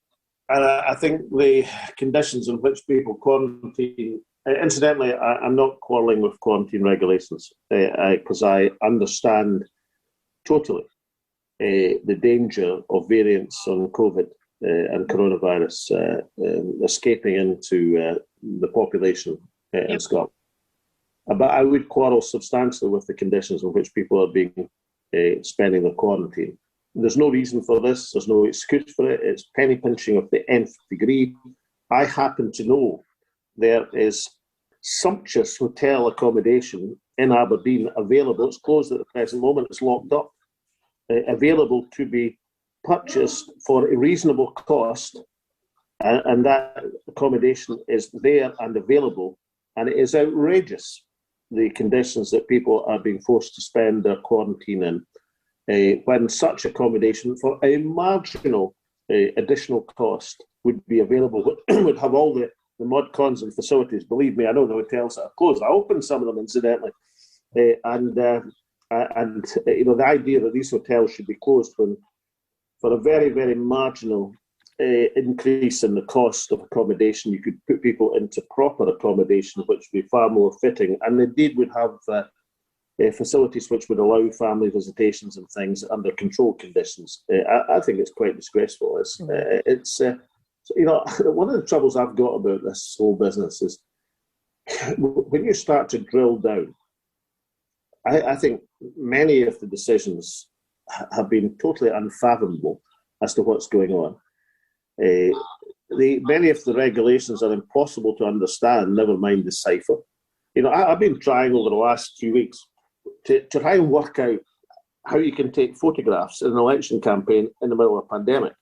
And I think the conditions in which people quarantine, incidentally, I'm not quarrelling with quarantine regulations because I understand totally the danger of variants on COVID and coronavirus escaping into the population in Scotland. But I would quarrel substantially with the conditions in which people are being spending their quarantine. There's no reason for this. There's no excuse for it. It's penny pinching of the nth degree. I happen to know there is sumptuous hotel accommodation in Aberdeen available. It's closed at the present moment. It's locked up. Available to be purchased for a reasonable cost. And that accommodation is there and available. And it is outrageous, the conditions that people are being forced to spend their quarantine in. When such accommodation for a marginal additional cost would be available, would have all the mod cons and facilities. Believe me, I know the hotels that are closed. I opened some of them incidentally, and you know, the idea that these hotels should be closed when, for a very, very marginal increase in the cost of accommodation, you could put people into proper accommodation, which would be far more fitting, and indeed would have facilities which would allow family visitations and things under controlled conditions. I think it's quite disgraceful. It's you know, one of the troubles I've got about this whole business is when you start to drill down, I think many of the decisions have been totally unfathomable as to what's going on. Many of the regulations are impossible to understand, never mind decipher. You know, I've been trying over the last 2 weeks to try and work out how you can take photographs in an election campaign in the middle of a pandemic.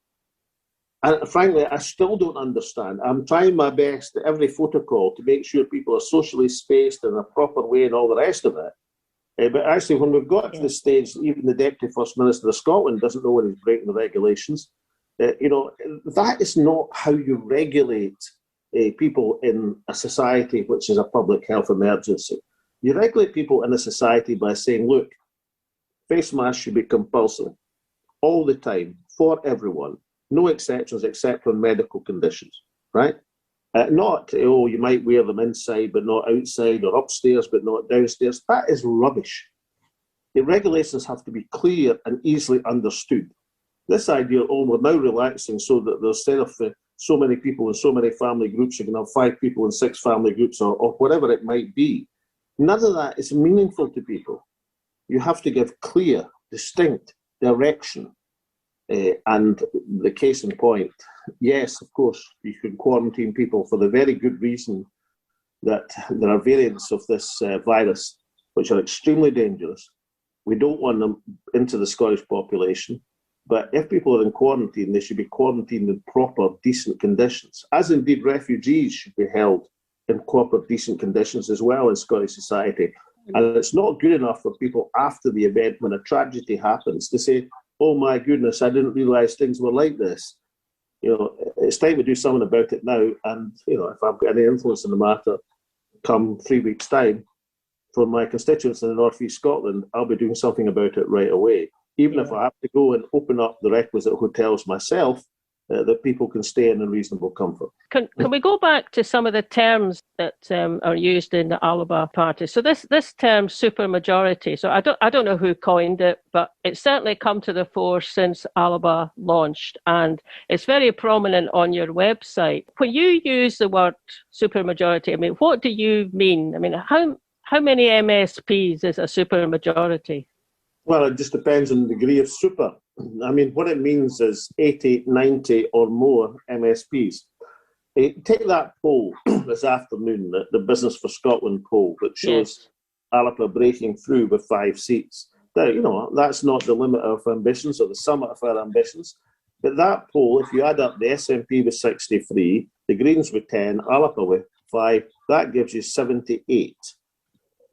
And frankly, I still don't understand. I'm trying my best at every photo call to make sure people are socially spaced in a proper way and all the rest of it. But actually, when we've got to the stage, even the Deputy First Minister of Scotland doesn't know when he's breaking the regulations. That is not how you regulate people in a society which is a public health emergency. You regulate people in a society by saying, look, face masks should be compulsory all the time for everyone. No exceptions except for medical conditions, right? Not, you might wear them inside but not outside, or upstairs but not downstairs. That is rubbish. The regulations have to be clear and easily understood. This idea, we're now relaxing so that instead of so many people in so many family groups, you can have 5 people in 6 family groups or whatever it might be. None of that is meaningful to people. You have to give clear, distinct direction. And the case in point, yes, of course, you can quarantine people for the very good reason that there are variants of this virus which are extremely dangerous. We don't want them into the Scottish population. But if people are in quarantine, they should be quarantined in proper, decent conditions, as indeed refugees should be held in proper, decent conditions as well in Scottish society. And it's not good enough for people after the event, when a tragedy happens, to say, oh my goodness, I didn't realise things were like this. It's time to do something about it now. And, if I've got any influence in the matter, come 3 weeks' time, for my constituents in the North East Scotland, I'll be doing something about it right away. Even if I have to go and open up the requisite hotels myself, that people can stay in reasonable comfort. Can we go back to some of the terms that are used in the Alba party? So this term supermajority, so I don't know who coined it, but it's certainly come to the fore since Alba launched, and it's very prominent on your website. When you use the word supermajority, I mean, what do you mean? I mean, how many MSPs is a supermajority? Well, it just depends on the degree of super. I mean, what it means is 80, 90 or more MSPs. Take that poll this afternoon, the Business for Scotland poll, that shows Alba breaking through with 5 seats. Now, that's not the limit of ambitions or the summit of our ambitions. But that poll, if you add up the SNP with 63, the Greens with 10, Alba with 5, that gives you 78.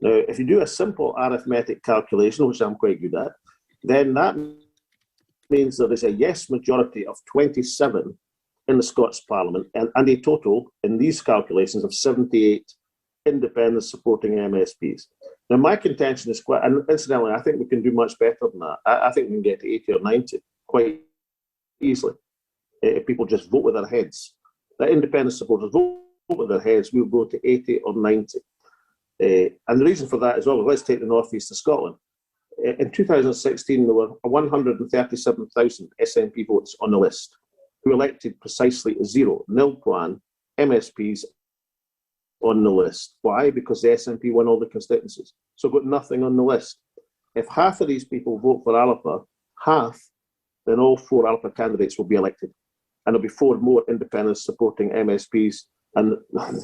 Now, if you do a simple arithmetic calculation, which I'm quite good at, then that means there is a yes majority of 27 in the Scots Parliament and a total in these calculations of 78 independent supporting MSPs. Now, my contention is quite, and incidentally, I think we can do much better than that. I think we can get to 80 or 90 quite easily if people just vote with their heads. The independent supporters vote with their heads, we'll go to 80 or 90. And the reason for that is, let's take the North East of Scotland. In 2016, there were 137,000 SNP votes on the list, who elected precisely 0, nil plan, MSPs on the list. Why? Because the SNP won all the constituencies. So got nothing on the list. If half of these people vote for Alba, half, then all 4 Alba candidates will be elected. And there'll be 4 more independents supporting MSPs. And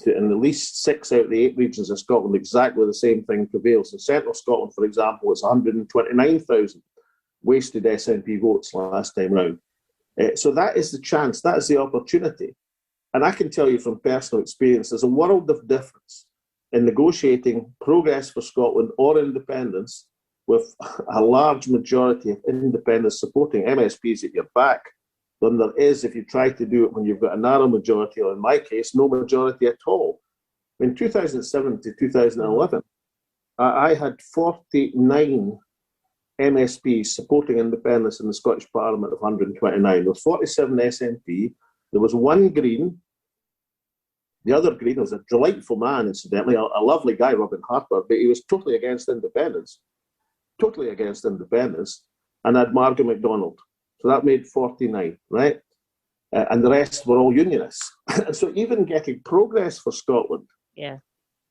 in at least 6 out of the 8 regions of Scotland, exactly the same thing prevails. In Central Scotland, for example, it's 129,000 wasted SNP votes last time round. So that is the chance, that is the opportunity. And I can tell you from personal experience, there's a world of difference in negotiating progress for Scotland or independence with a large majority of independents supporting MSPs at your back than there is if you try to do it when you've got a narrow majority, or in my case, no majority at all. In 2007 to 2011, I had 49 MSPs supporting independence in the Scottish Parliament of 129. There was 47 SNP, there was 1 Green. The other Green was a delightful man, incidentally, a lovely guy, Robin Harper, but he was totally against independence, and I had Margaret MacDonald. So that made 49, right? And the rest were all unionists. And so even getting progress for Scotland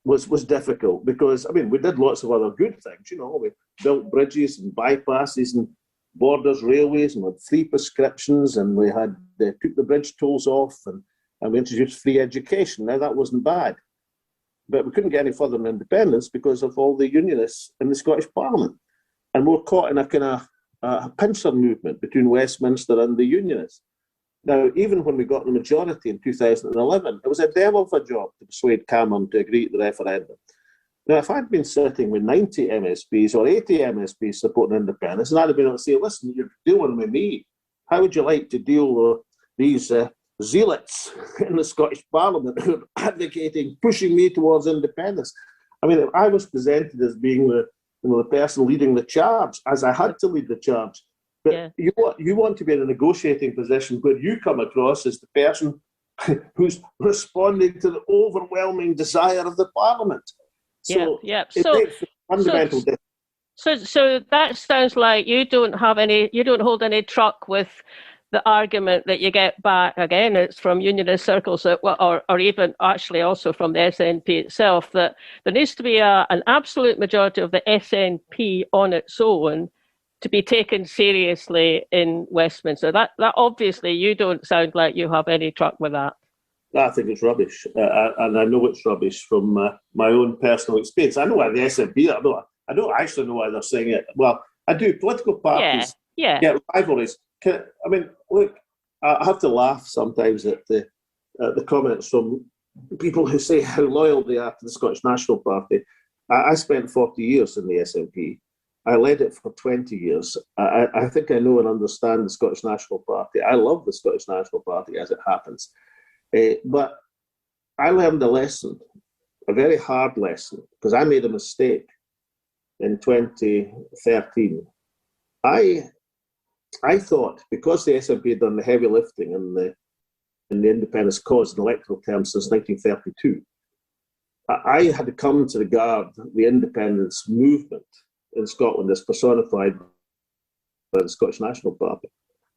was difficult because, I mean, we did lots of other good things. We built bridges and bypasses and borders, railways, and we had free prescriptions, and we had took the bridge tolls off, and we introduced free education. Now, that wasn't bad. But we couldn't get any further in independence because of all the unionists in the Scottish Parliament. And we're caught in a kind of a pincer movement between Westminster and the unionists. Now, even when we got the majority in 2011, it was a devil of a job to persuade Cameron to agree to the referendum. Now, if I'd been sitting with 90 MSPs or 80 MSPs supporting independence, and I'd have been able to say, listen, you're dealing with me. How would you like to deal with these zealots in the Scottish Parliament who are advocating, pushing me towards independence? I mean, I was presented as being the person leading the charge, as I had to lead the charge. But you want to be in a negotiating position where you come across as the person who's responding to the overwhelming desire of the Parliament. So it makes a fundamental difference. So that sounds like you don't hold any truck with the argument that you get back. Again, it's from unionist circles, or even actually also from the SNP itself, that there needs to be an absolute majority of the SNP on its own to be taken seriously in Westminster. That obviously you don't sound like you have any truck with that. I think it's rubbish, and I know it's rubbish from my own personal experience. I know why the SNP, I don't actually know why they're saying it. Well, I do. Political parties get rivalries. I mean, look, I have to laugh sometimes at the comments from people who say how loyal they are to the Scottish National Party. I spent 40 years in the SNP. I led it for 20 years. I think I know and understand the Scottish National Party. I love the Scottish National Party, as it happens. But I learned a lesson, a very hard lesson, because I made a mistake in 2013. I thought, because the SNP had done the heavy lifting in the independence cause in electoral terms since 1932, I had come to regard the independence movement in Scotland as personified by the Scottish National Party.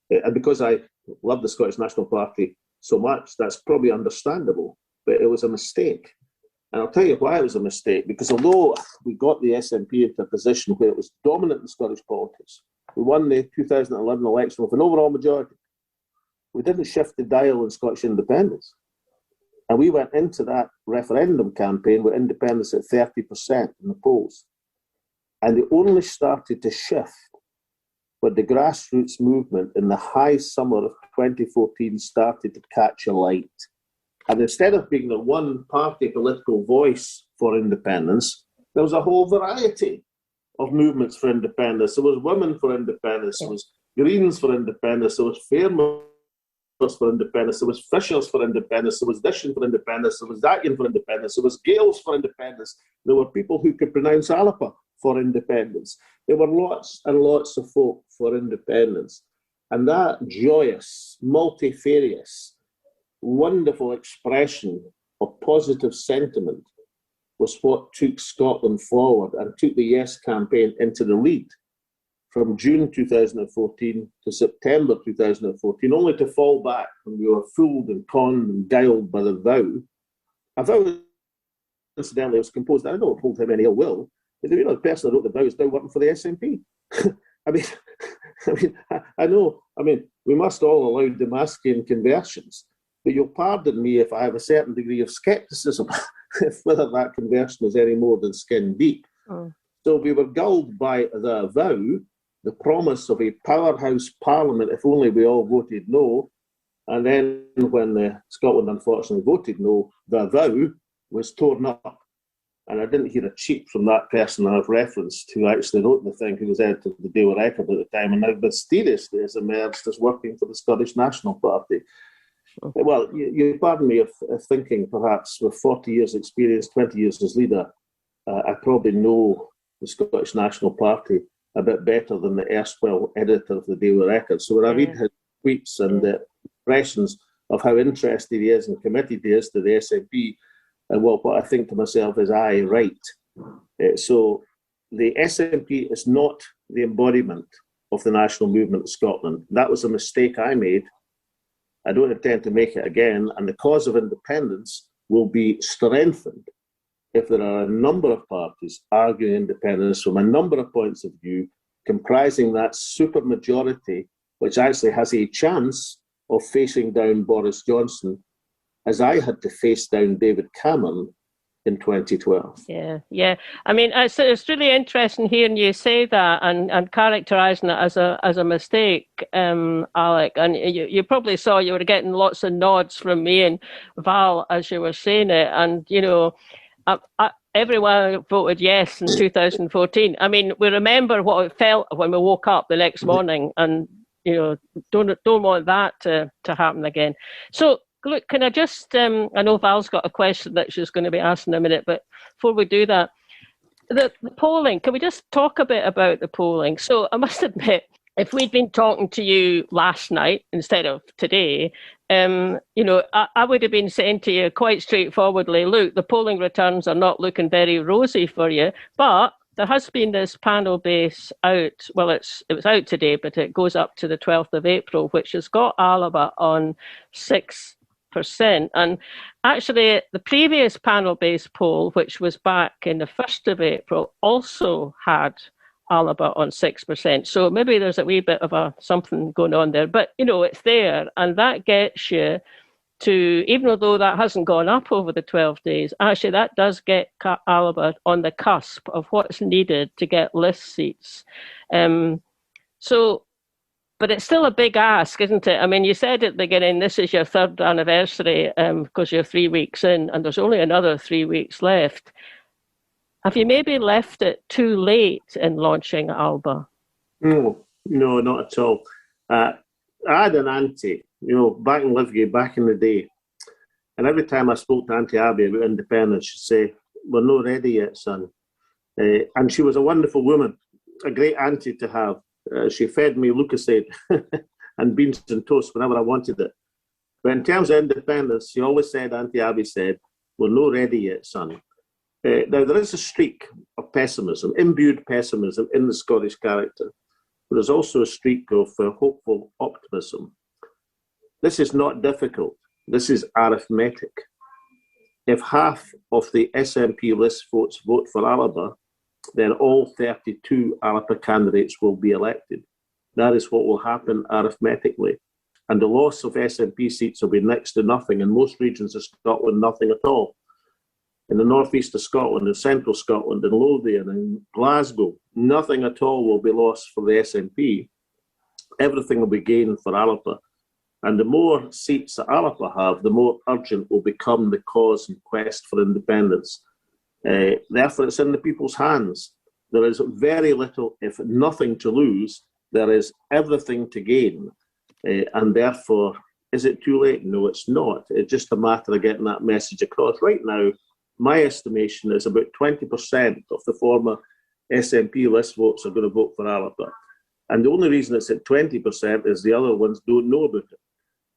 And because I love the Scottish National Party so much, that's probably understandable, but it was a mistake. And I'll tell you why it was a mistake, because although we got the SNP into a position where it was dominant in Scottish politics, we won the 2011 election with an overall majority, we didn't shift the dial in Scottish independence. And we went into that referendum campaign with independence at 30% in the polls. And they only started to shift when the grassroots movement in the high summer of 2014 started to catch a light. And instead of being the one party political voice for independence, there was a whole variety of movements for independence. There was Women for Independence, there was Greens for Independence, there was Farmers for Independence, there was Fishers for Independence, there was Dishan for Independence, there was Dakin for Independence, there was Gales for Independence, there were people who could pronounce Alba for independence. There were lots and lots of folk for independence. And that joyous, multifarious, wonderful expression of positive sentiment was what took Scotland forward and took the Yes campaign into the lead from June 2014 to September 2014, only to fall back when we were fooled and conned and guiled by the vow. A vow, incidentally, was composed, I don't hold him any ill will, but the person that wrote the vow is now working for the SNP. I know, we must all allow Damascene conversions, but you'll pardon me if I have a certain degree of scepticism if whether that conversion is any more than skin deep. So we were gulled by the vow, the promise of a powerhouse parliament if only we all voted no. And then when Scotland unfortunately voted no, the vow was torn up. And I didn't hear a cheep from that person I've referenced who actually wrote the thing, who was editor of the Daily Record at the time, and now mysteriously has emerged as working for the Scottish National Party. Well, you pardon me if thinking perhaps with 40 years experience, 20 years as leader, I probably know the Scottish National Party a bit better than the erstwhile editor of the Daily Record. So when I read his tweets and the impressions of how interested he is and committed he is to the SNP, what I think to myself is, aye, right. So the SNP is not the embodiment of the national movement of Scotland. That was a mistake I made. I don't intend to make it again. And the cause of independence will be strengthened if there are a number of parties arguing independence from a number of points of view, comprising that supermajority, which actually has a chance of facing down Boris Johnson, as I had to face down David Cameron in 2012. Yeah. I mean, it's really interesting hearing you say that and characterising it as a mistake, Alec. And you probably saw you were getting lots of nods from me and Val as you were saying it. And, you know, everyone voted yes in 2014. I mean, we remember what it felt when we woke up the next morning, and, you know, don't want that to happen again. So, look, can I just, I know Val's got a question that she's going to be asking in a minute, but before we do that, the polling, can we just talk a bit about the polling? So I must admit, if we'd been talking to you last night instead of today, you know, I would have been saying to you quite straightforwardly, look, the polling returns are not looking very rosy for you, but there has been this panel base out. Well, it was out today, but it goes up to the 12th of April, which has got Alba on 6%. And actually, the previous panel-based poll, which was back in the 1st of April, also had Alba on 6%. So maybe there's a wee bit of something going on there. But, you know, it's there. And that gets you to, even though that hasn't gone up over the 12 days, actually that does get Alba on the cusp of what's needed to get list seats. But it's still a big ask, isn't it? I mean, you said at the beginning, this is your 3rd anniversary because you're 3 weeks in and there's only another 3 weeks left. Have you maybe left it too late in launching Alba? No, not at all. I had an auntie, you know, back in Livgate, back in the day. And every time I spoke to Auntie Abby about independence, she'd say, we're not ready yet, son. And she was a wonderful woman, a great auntie to have. She fed me Lucozade and beans and toast whenever I wanted it. But in terms of independence, she always said, Auntie Abby said, we're not ready yet, son. Now, there is a streak of pessimism, imbued pessimism in the Scottish character. But there's also a streak of hopeful optimism. This is not difficult. This is arithmetic. If half of the SNP list votes vote for Alba, then all 32 Alba candidates will be elected. That is what will happen arithmetically. And the loss of SNP seats will be next to nothing. In most regions of Scotland, nothing at all. In the northeast of Scotland, in central Scotland, in Lothian, in Glasgow, nothing at all will be lost for the SNP. Everything will be gained for Alba. And the more seats that Alba have, the more urgent will become the cause and quest for independence. Therefore, it's in the people's hands. There is very little, if nothing, to lose. There is everything to gain. And therefore, is it too late? No, it's not. It's just a matter of getting that message across. Right now, my estimation is about 20% of the former SNP list votes are going to vote for Alba. And the only reason it's at 20% is the other ones don't know about it.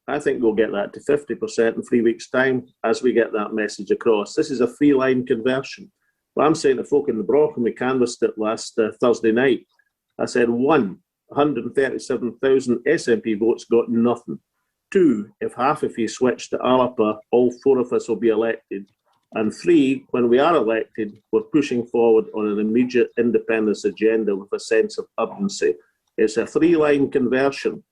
I think we'll get that to 50% in 3 weeks' time as we get that message across. This is a three-line conversion. Well, I'm saying to folk in the Broch, and we canvassed it last Thursday night, I said, 137,000 SNP votes got nothing. 2, if half of you switch to Alba, all 4 of us will be elected. And 3, when we are elected, we're pushing forward on an immediate independence agenda with a sense of urgency. It's a three-line conversion.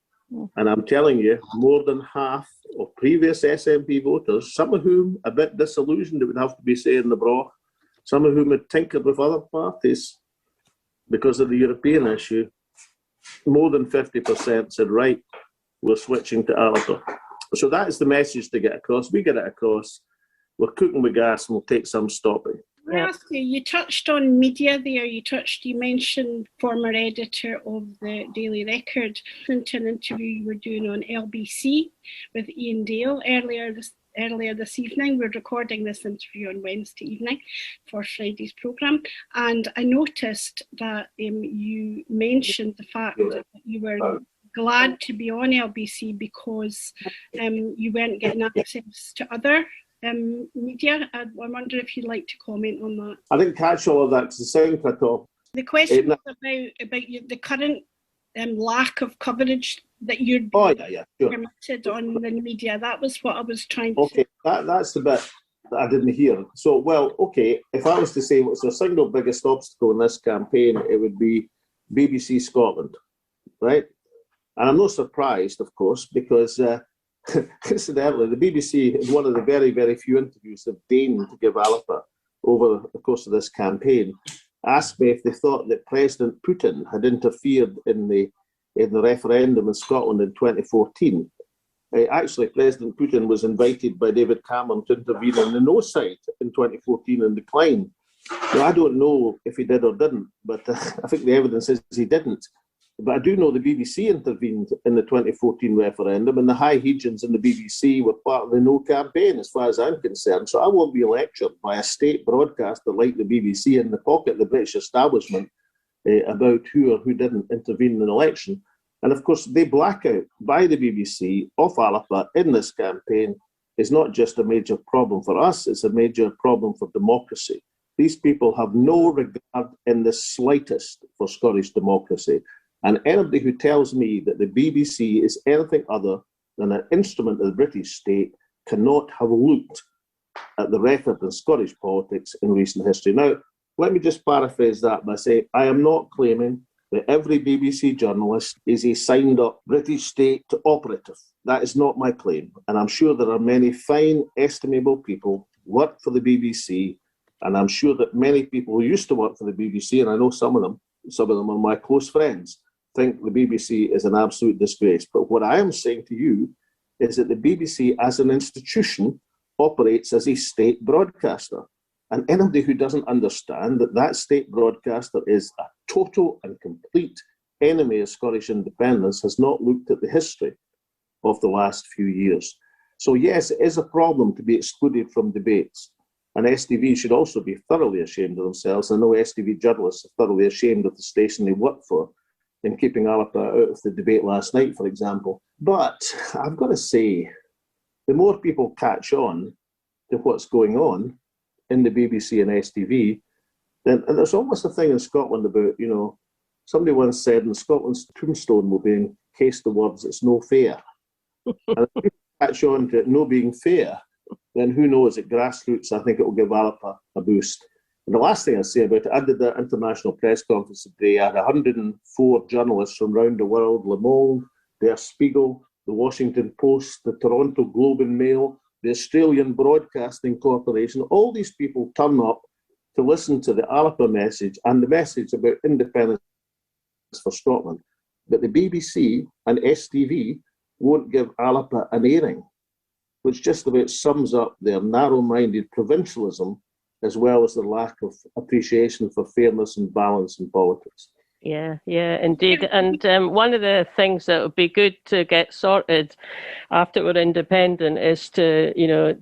And I'm telling you, more than half of previous SNP voters, some of whom a bit disillusioned, it would have to be said in the Broch, some of whom had tinkered with other parties because of the European issue, more than 50% said, right, we're switching to Alba. So that is the message to get across. We get it across. We're cooking with gas and we'll take some stopping. I ask you, you touched on media there. You mentioned former editor of the Daily Record. Into an interview you were doing on LBC with Ian Dale earlier this evening. We're recording this interview on Wednesday evening for Friday's programme. And I noticed that you mentioned the fact that you were glad to be on LBC because you weren't getting access to other media. I wonder if you'd like to comment on that. I didn't catch all of that because the sound cut off. The question was about the current lack of coverage that you're permitted on the media. That was what I was trying to say. That's the bit that I didn't hear. So, well, okay, if I was to say what's the single biggest obstacle in this campaign, it would be BBC Scotland, right? And I'm not surprised, of course, because incidentally, the BBC, in one of the very, very few interviews, have deigned to give Alba over the course of this campaign asked me if they thought that President Putin had interfered in the referendum in Scotland in 2014. Actually, President Putin was invited by David Cameron to intervene on the no side in 2014 and declined. Now, I don't know if he did or didn't, but I think the evidence is he didn't. But I do know the BBC intervened in the 2014 referendum, and the high Hegians in the BBC were part of the no campaign, as far as I'm concerned. So I won't be lectured by a state broadcaster like the BBC in the pocket of the British establishment about who or who didn't intervene in an election. And of course, the blackout by the BBC of Alba in this campaign is not just a major problem for us, it's a major problem for democracy. These people have no regard in the slightest for Scottish democracy. And anybody who tells me that the BBC is anything other than an instrument of the British state cannot have looked at the record in Scottish politics in recent history. Now, let me just paraphrase that by saying I am not claiming that every BBC journalist is a signed-up British state operative. That is not my claim. And I'm sure there are many fine, estimable people who work for the BBC, and I'm sure that many people who used to work for the BBC, and I know some of them are my close friends, think the BBC is an absolute disgrace. But what I am saying to you is that the BBC as an institution operates as a state broadcaster. And anybody who doesn't understand that that state broadcaster is a total and complete enemy of Scottish independence has not looked at the history of the last few years. So yes, it is a problem to be excluded from debates. And STV should also be thoroughly ashamed of themselves. I know STV journalists are thoroughly ashamed of the station they work for in keeping Alba out of the debate last night, for example. But I've got to say, the more people catch on to what's going on in the BBC and STV, then, and there's almost a thing in Scotland about, somebody once said in Scotland's tombstone will be encased the words, it's no fair. And if people catch on to it no being fair, then who knows, at grassroots, I think it will give Alba a boost. And the last thing I'd say about it, I did the international press conference today. I had 104 journalists from around the world, Le Monde, Der Spiegel, the Washington Post, the Toronto Globe and Mail, the Australian Broadcasting Corporation. All these people turn up to listen to the Alba message and the message about independence for Scotland. But the BBC and STV won't give Alba an airing, which just about sums up their narrow-minded provincialism as well as the lack of appreciation for fairness and balance in politics. Yeah, indeed. And one of the things that would be good to get sorted after we're independent is to,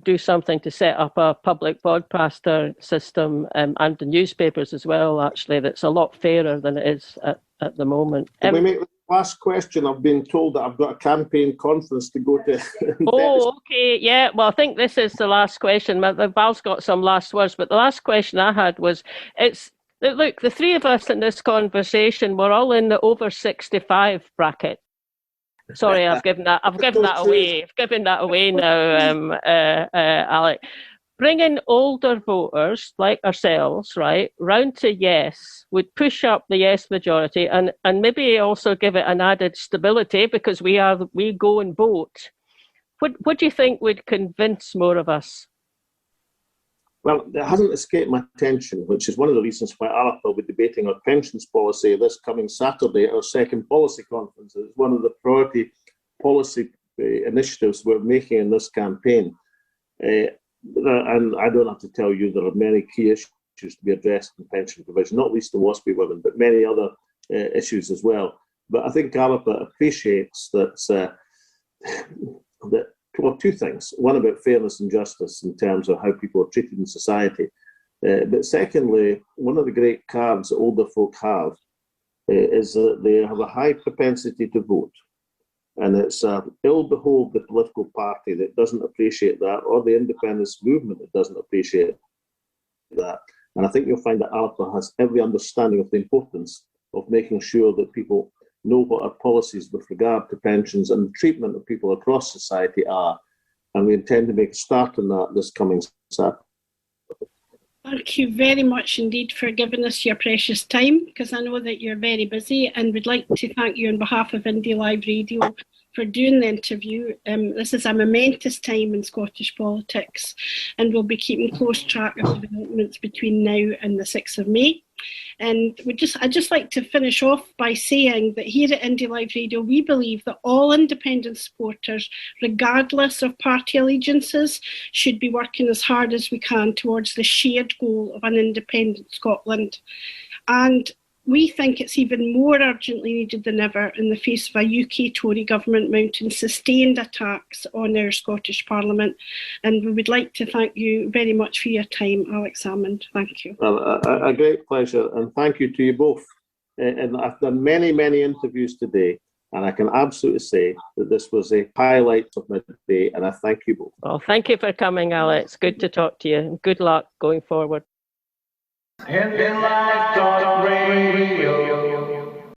do something to set up a public broadcaster system and the newspapers as well, actually, that's a lot fairer than it is at the moment. Can we make the last question? I've been told that I've got a campaign conference to go to. Oh, okay. Yeah, well, I think this is the last question. Val's got some last words, but the last question I had was, look, the three of us in this conversation, we're all in the over 65 bracket. Sorry, I've given that away. I've given that away now, Alec. Bringing older voters like ourselves, right, round to yes would push up the yes majority and maybe also give it an added stability because we go and vote. What do you think would convince more of us? Well, it hasn't escaped my attention, which is one of the reasons why Alba will be debating our pensions policy this coming Saturday at our second policy conference. It's one of the priority policy initiatives we're making in this campaign. And I don't have to tell you there are many key issues to be addressed in pension provision, not least the WASPI women, but many other issues as well. But I think Alba appreciates that two things. One, about fairness and justice in terms of how people are treated in society. But secondly, one of the great cards that older folk have is that they have a high propensity to vote. And it's ill behold the political party that doesn't appreciate that, or the independence movement that doesn't appreciate that. And I think you'll find that Alba has every understanding of the importance of making sure that people know what our policies with regard to pensions and the treatment of people across society are. And we intend to make a start on that this coming Saturday. Thank you very much indeed for giving us your precious time, because I know that you're very busy, and we'd like to thank you on behalf of Indyliveradio for doing the interview. This is a momentous time in Scottish politics, and we'll be keeping close track of developments between now and the 6th of May. And I'd just like to finish off by saying that here at Indyliveradio, we believe that all independent supporters, regardless of party allegiances, should be working as hard as we can towards the shared goal of an independent Scotland. And we think it's even more urgently needed than ever in the face of a UK Tory government mounting sustained attacks on our Scottish Parliament. And we would like to thank you very much for your time, Alex Salmond. Thank you. Well, a great pleasure, and thank you to you both. And I've done many, many interviews today, and I can absolutely say that this was a highlight of my day, and I thank you both. Well, thank you for coming, Alex. Good to talk to you, and good luck going forward. Indyliveradio.